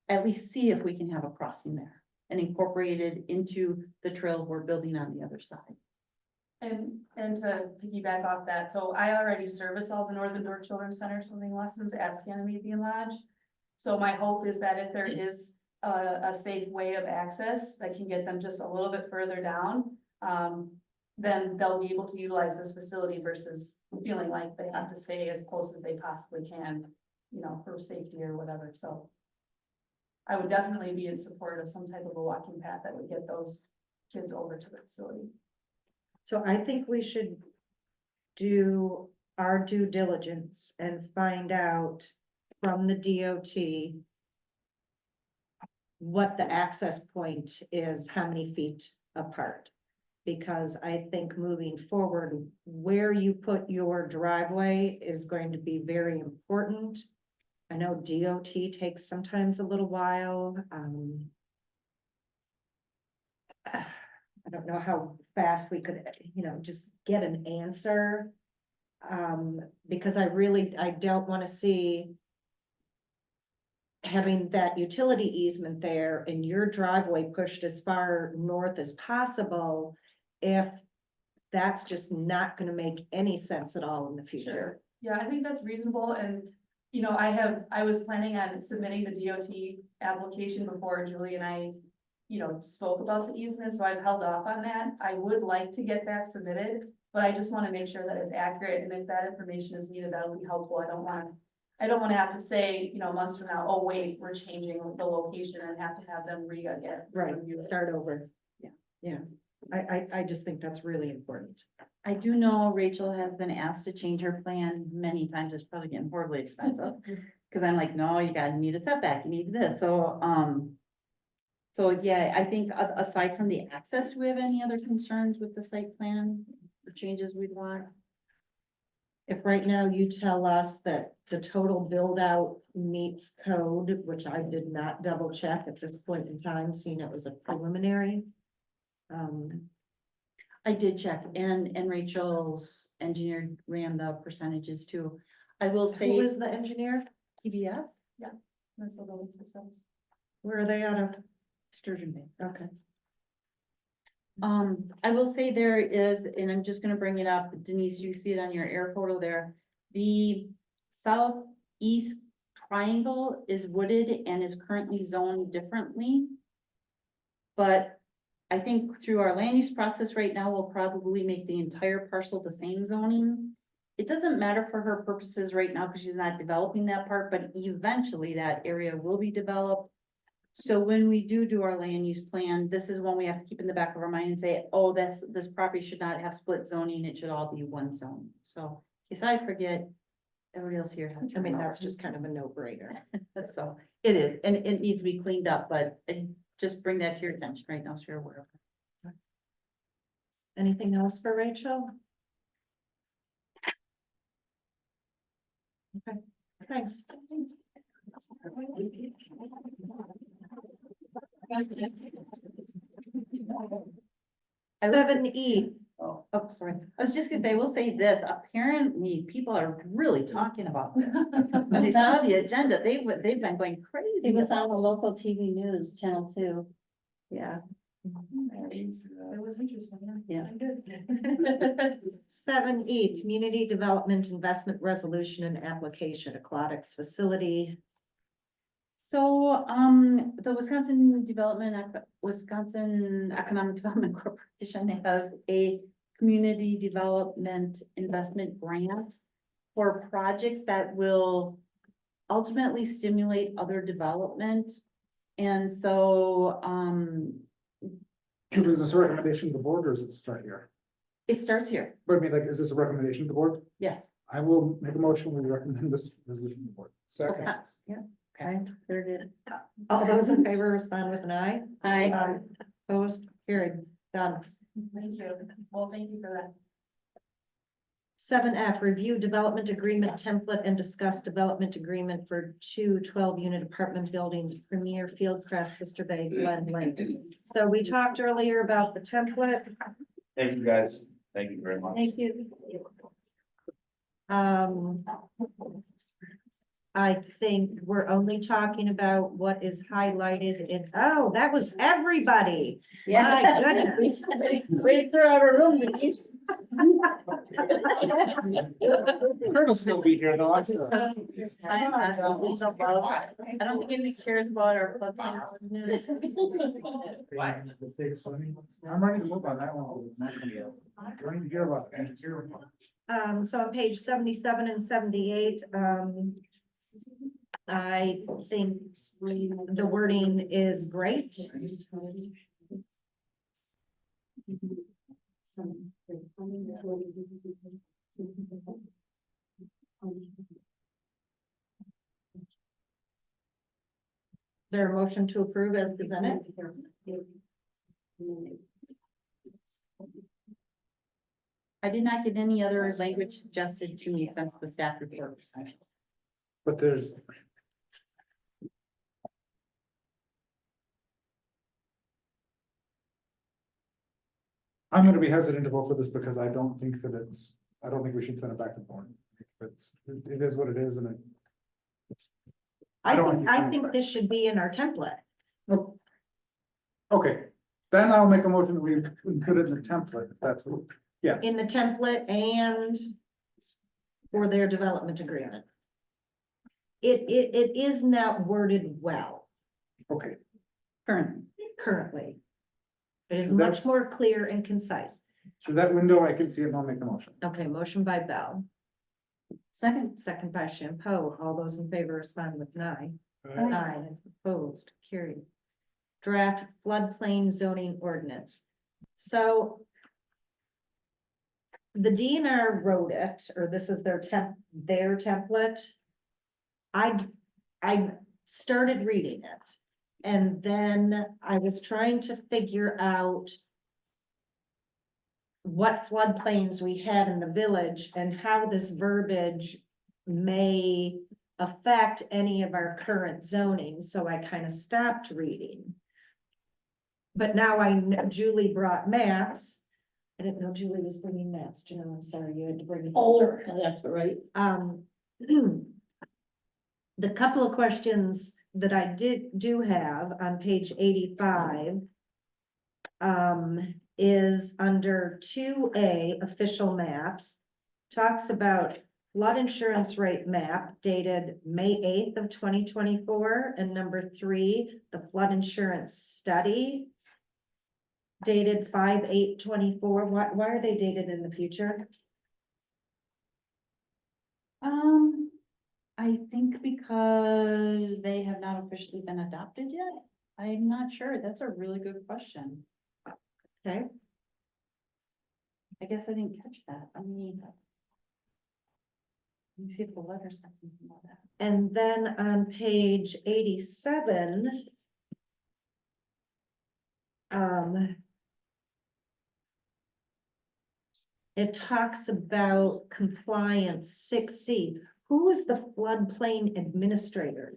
at least see if we can have a crossing there and incorporate it into the trail we're building on the other side. And to piggyback off that, so I already service all the Northern Door Children's Center swimming lessons at Scandinavian Lodge. So my hope is that if there is a safe way of access that can get them just a little bit further down, then they'll be able to utilize this facility versus feeling like they have to stay as close as they possibly can, for safety or whatever. So I would definitely be in support of some type of a walking path that would get those kids over to the facility. So I think we should do our due diligence and find out from the DOT what the access point is, how many feet apart. Because I think moving forward, where you put your driveway is going to be very important. I know DOT takes sometimes a little while. I don't know how fast we could, just get an answer. Because I don't want to see having that utility easement there and your driveway pushed as far north as possible, if that's just not going to make any sense at all in the future. Sure. Yeah, I think that's reasonable. And, I was planning on submitting the DOT application before Julie and I, spoke about the easement, so I've held off on that. I would like to get that submitted, but I just want to make sure that it's accurate. And if that information is needed, that would be helpful. I don't want to have to say, months from now, oh, wait, we're changing the location and have to have them get. Right, start over. Yeah. I just think that's really important. I do know Rachel has been asked to change her plan many times. It's probably getting horribly expensive. Cause I'm like, no, you need a setback, you need this. So yeah, I think aside from the access, do we have any other concerns with the site plan, the changes we'd want? If right now you tell us that the total build out meets code, which I did not double check at this point in time, seeing it was a preliminary. I did check and Rachel's engineer ran the percentages too. I will say. Who is the engineer? PBS? Yeah, that's the building systems. Where are they out of? Sturgeon Bay. Okay. I will say there is, and I'm just gonna bring it up, Denise, you see it on your air photo there. The southeast triangle is wooded and is currently zoned differently. But I think through our land use process right now, we'll probably make the entire parcel the same zoning. It doesn't matter for her purposes right now because she's not developing that part, but eventually that area will be developed. So when we do our land use plan, this is one we have to keep in the back of our mind and say, oh, this property should not have split zoning. It should all be one zone. So in case I forget, Everybody else here. I mean, that's just kind of a no-brainer. So it is, and it needs to be cleaned up, but just bring that to your attention right now, so you're aware of it. Anything else for Rachel? Okay, thanks. 7E. Oh, sorry. I was just gonna say, we'll say this, apparently people are really talking about this. When they saw the agenda, they've been going crazy. It was on the local TV news, Channel 2. Yeah. It was interesting, Yeah. Good. 7E, Community Development Investment Resolution and Application Aquatics Facility. So, the Wisconsin Economic Development Corporation, they have a community development investment grant for projects that will ultimately stimulate other development. And so, Is this a recommendation to the board or is it start here? it starts here. But I mean, like, is this a recommendation to the board? Yes. I will make a motion, we recommend this resolution to the board. Second. Okay, There it is. all those in favor respond with an aye. Aye. Opposed, carried, done. Thank you. Well, thank you for that. 7F, review development agreement template and discuss development agreement for 2 12-unit apartment buildings, Premier Fieldcrest, Sister Bay, Glen Lake. So we talked earlier about the template. Thank you, guys. Thank you very much. Thank you. I think we're only talking about what is highlighted in, oh, that was everybody. My goodness. Wait for our room, Denise. Kurt will still be here though. I don't think anybody cares about our. I'm ready to move on that one. I'm ready to hear about it. So on page 77 and 78, I think the wording is great. There a motion to approve as presented? I did not get any other language suggested to me since the staff report was sent. But there's. I'm gonna be hesitant to vote for this because I don't think that I don't think we should send it back to the board. It is what it is and I think this should be in our template. okay, then I'll make a motion that we put it in the template, if that's what, yes. In the template and for their development agreement. It is not worded well Okay, currently. It is So much that's- more clear and concise. through that window, I can see it and I'll make the motion. Okay, motion by Bell, second by Shampoo. All those in favor respond with an aye. Aye. Opposed, carried. Draft floodplain zoning ordinance. So the DNR wrote it, or this is their template. I started reading it, and then I was trying to figure out what floodplains we had in the village and how this verbiage may affect any of our current zoning, so I kind of stopped reading. But now I know Julie brought maps. I didn't know Julie was bringing maps, Janelle, I'm sorry, you had to bring it. Oh, that's right. The couple of questions that I do have on page 85 is under 2A official maps, talks about flood insurance rate map dated May 8th of 2024, and number 3, the flood insurance study dated 5/8/24. Why are they dated in the future? I think because they have not officially been adopted yet. I'm not sure. That's a really good question. Okay, I guess I didn't catch that. I mean, You see if the letter says something about that. And then on page 87. It talks about compliance 6C. Who is the floodplain administrator?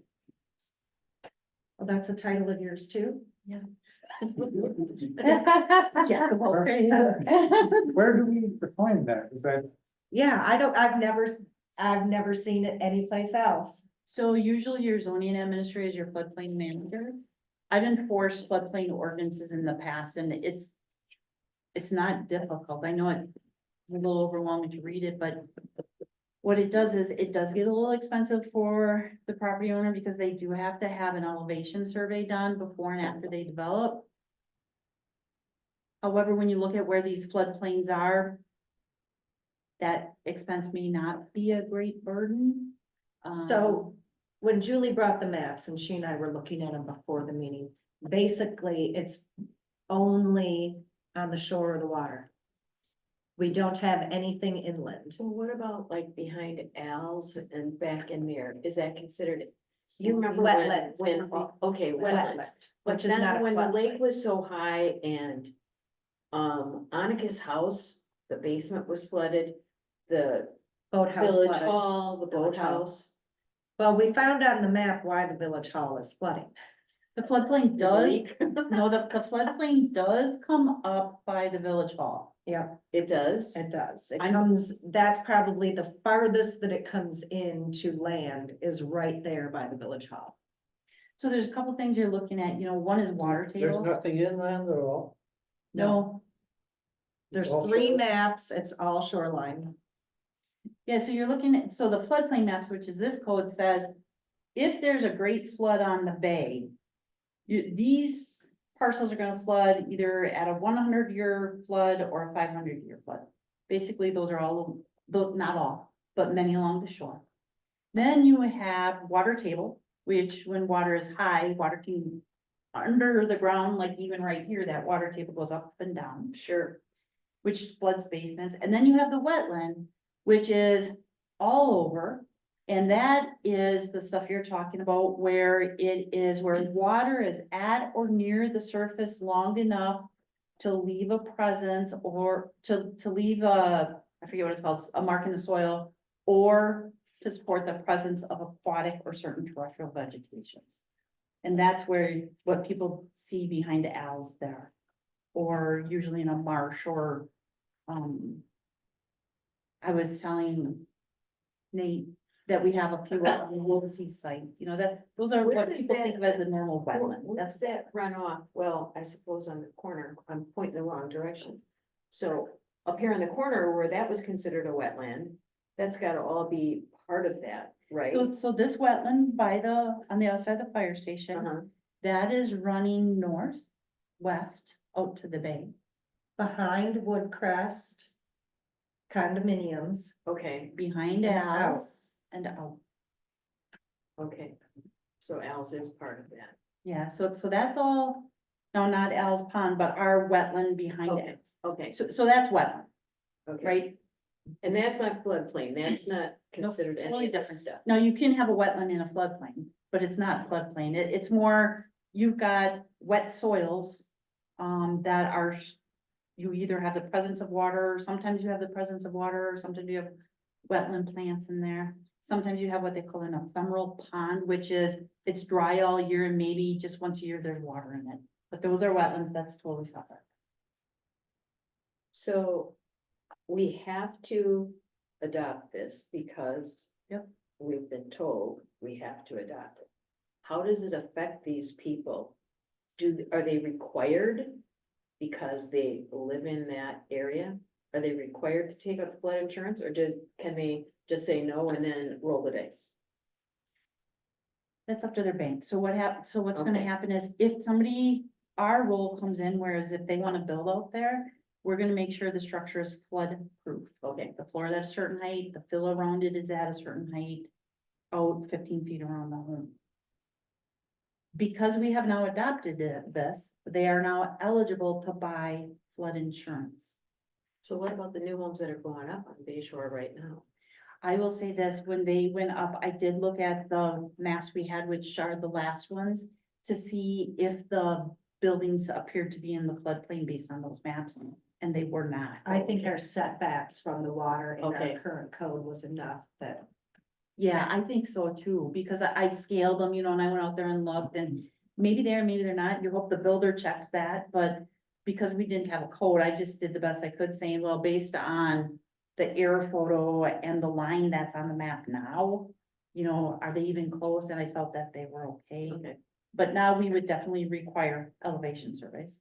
Well, that's a title of yours too? Yeah. Jack of all Where- trades. Where do we define that? Is that, Yeah, I've never seen it anyplace else. So usually your zoning administrator is your floodplain manager. I've enforced floodplain ordinances in the past and it's not difficult. I know it's a little overwhelming to read it, but what it does is it does get a little expensive for the property owner because they do have to have an elevation survey done before and after they develop. However, when you look at where these floodplains are, that expense may not be a great burden. So when Julie brought the maps and she and I were looking at them before the meeting, basically it's only on the shore of the water. We don't have anything inland. Well, what about like behind Al's and back in there? Is that considered? You remember Wetlands. when, okay, wetlands. Wetland, But which is not then a when the floodplain. lake was so high and Annika's house, the basement was flooded, the Boathouse village flooded. hall, the Village hall. boathouse. Well, we found on the map why the village hall is flooding. The floodplain There's a does, leak. no, the floodplain does come up by the village hall. Yeah, It does. it does. It I'm- comes, that's probably the farthest that it comes into land is right there by the village hall. So there's a couple things you're looking at, one is water There's table. nothing inland at all. No, There's all 3 shore. maps, it's all shoreline. yeah, so you're looking at, so the floodplain maps, which is this code says, if there's a great flood on the bay, these parcels are gonna flood either at a 100-year flood or a 500-year flood. Basically, those are all, though not all, but many along the shore. Then you have water table, which when water is high, water can under the ground, like even right here, that water table goes up and down. Sure. Which floods basements, and then you have the wetland, which is all over. And that is the stuff you're talking about, where it is where water is at or near the surface long enough to leave a presence or to leave a, I forget what it's called, a mark in the soil, or to support the presence of aquatic or certain terrestrial vegetations. And that's where, what people see behind Al's there, or usually in a marsh or, I was telling Nate that we have a few at the Wolsey site, those are Where what does people that- think of as a normal wetland. Where That's does that run off? Well, I suppose on the corner, I'm pointing the wrong direction. So up here in the corner where that was considered a wetland, that's gotta all be part of that, right? so this wetland on the outside of the fire station, Uh-huh. that is running northwest out to the bay. Behind Woodcrest condominiums. Okay, Behind And Al's and out. okay. So Al's is part of that. Yeah, so that's all, no, not Al's Pond, but our wetland behind Okay, it. okay, So that's wetland, okay. right? And that's not floodplain, that's not considered Totally any of this different. stuff. Now, you can have a wetland in a floodplain, but it's not floodplain. It's more, you've got wet soils that are, you either have the presence of water, sometimes you have the presence of water, sometimes you have wetland plants in there. Sometimes you have what they call an ephemeral pond, which is, it's dry all year and maybe just once a year there's water in it. But those are wetlands, that's totally separate. So we have to adopt this because Yep. we've been told we have to adopt it. How does it affect these people? Are they required because they live in that area? Are they required to take up flood insurance or can they just say no and then roll the dice? That's up to their bank. So what's gonna Okay. happen is if somebody, our role comes in, whereas if they wanna build out there, we're gonna make sure the structure is flood proof. Okay, The floor is at a certain height, the fill around it is at a certain height, out 15 feet around the home. Because we have now adopted this, they are now eligible to buy flood insurance. so what about the new homes that are going up on Bay Shore right now? I will say this, when they went up, I did look at the maps we had, which are the last ones, to see if the buildings appeared to be in the floodplain based on those maps, and they were not. I think our setbacks from the water in Okay. our current code was enough that. Yeah, I think so too, because I scaled them, and I went out there and looked, and maybe maybe they're not, you hope the builder checked that, but because we didn't have a code, I just did the best I could, saying, well, based on the air photo and the line that's on the map now, are they even close? And I felt that they were okay. Okay. But now we would definitely require elevation surveys.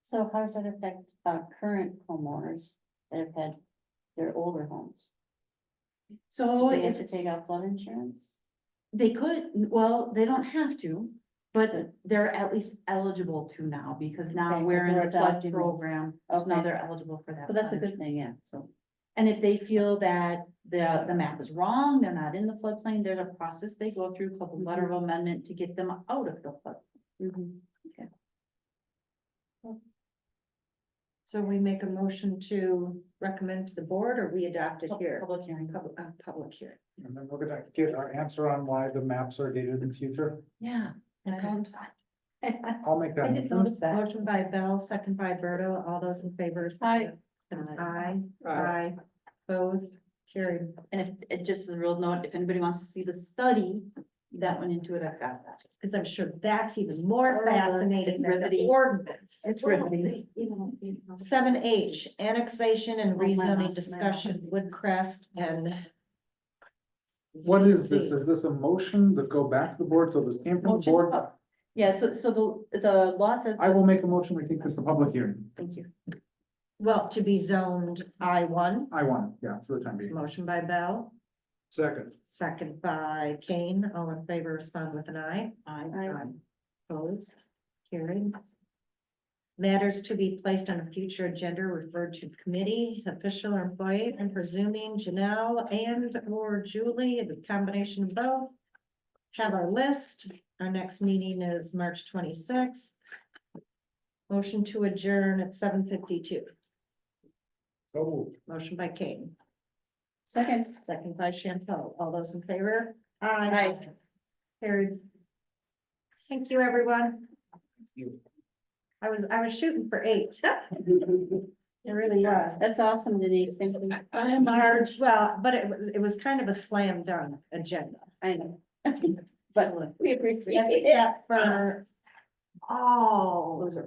So how does that affect current homeowners that have had their older homes? So They have if to take out flood insurance? they could, well, they don't have to, but they're at least eligible to now, because now Okay, we're in we're the flood adopting this. program, so now Okay. they're eligible for that. But that's a flood good thing, yeah, so. And if they feel that the map is wrong, they're not in the floodplain, there's a process they go through called the letter of amendment to get them out of the flood. So we make a motion to recommend to the board, or we adopt it here? Public hearing. Public hearing. And then we're gonna get our answer on why the maps are dated in the future. Yeah. Okay. I'll make that. I just motion. noticed that. Motion by Bell, second by Berto, all those in favor? Aye. Aye, aye, opposed, carried. And if, it just as a real note, if anybody wants to see the study that went into it, I've got that. Because I'm sure that's even more fascinating than the riveting. ordinance. It's riveting. 7H, annexation and Oh, my rezoning mouse, discussion, Woodcrest and. What is this? ZC. Is this a motion that go back to the board? So this came from the Motion. board? Yeah, so the law says. I will make a motion. We take this to public hearing. Thank you. Well, to be zoned I1, I won, yeah, for the time being. motion by Bell, Second. second by Kane, all in favor, respond with an aye. Aye. Opposed, carried. Matters to be placed on a future agenda referred to committee, official or employee, and presuming Janelle and or Julie, the combination of both. Have our list. Our next meeting is March 26th. Motion to adjourn at 7:52. So moved. Motion by Kane, Second. second by Chantel. All those in favor? Aye. Carried. Thank you, everyone. you. I was shooting for 8. It really was. That's awesome, Denise, thank you. I'm large, well, but it was kind of a slam dunk agenda. I know. But We appreciate it. except for all those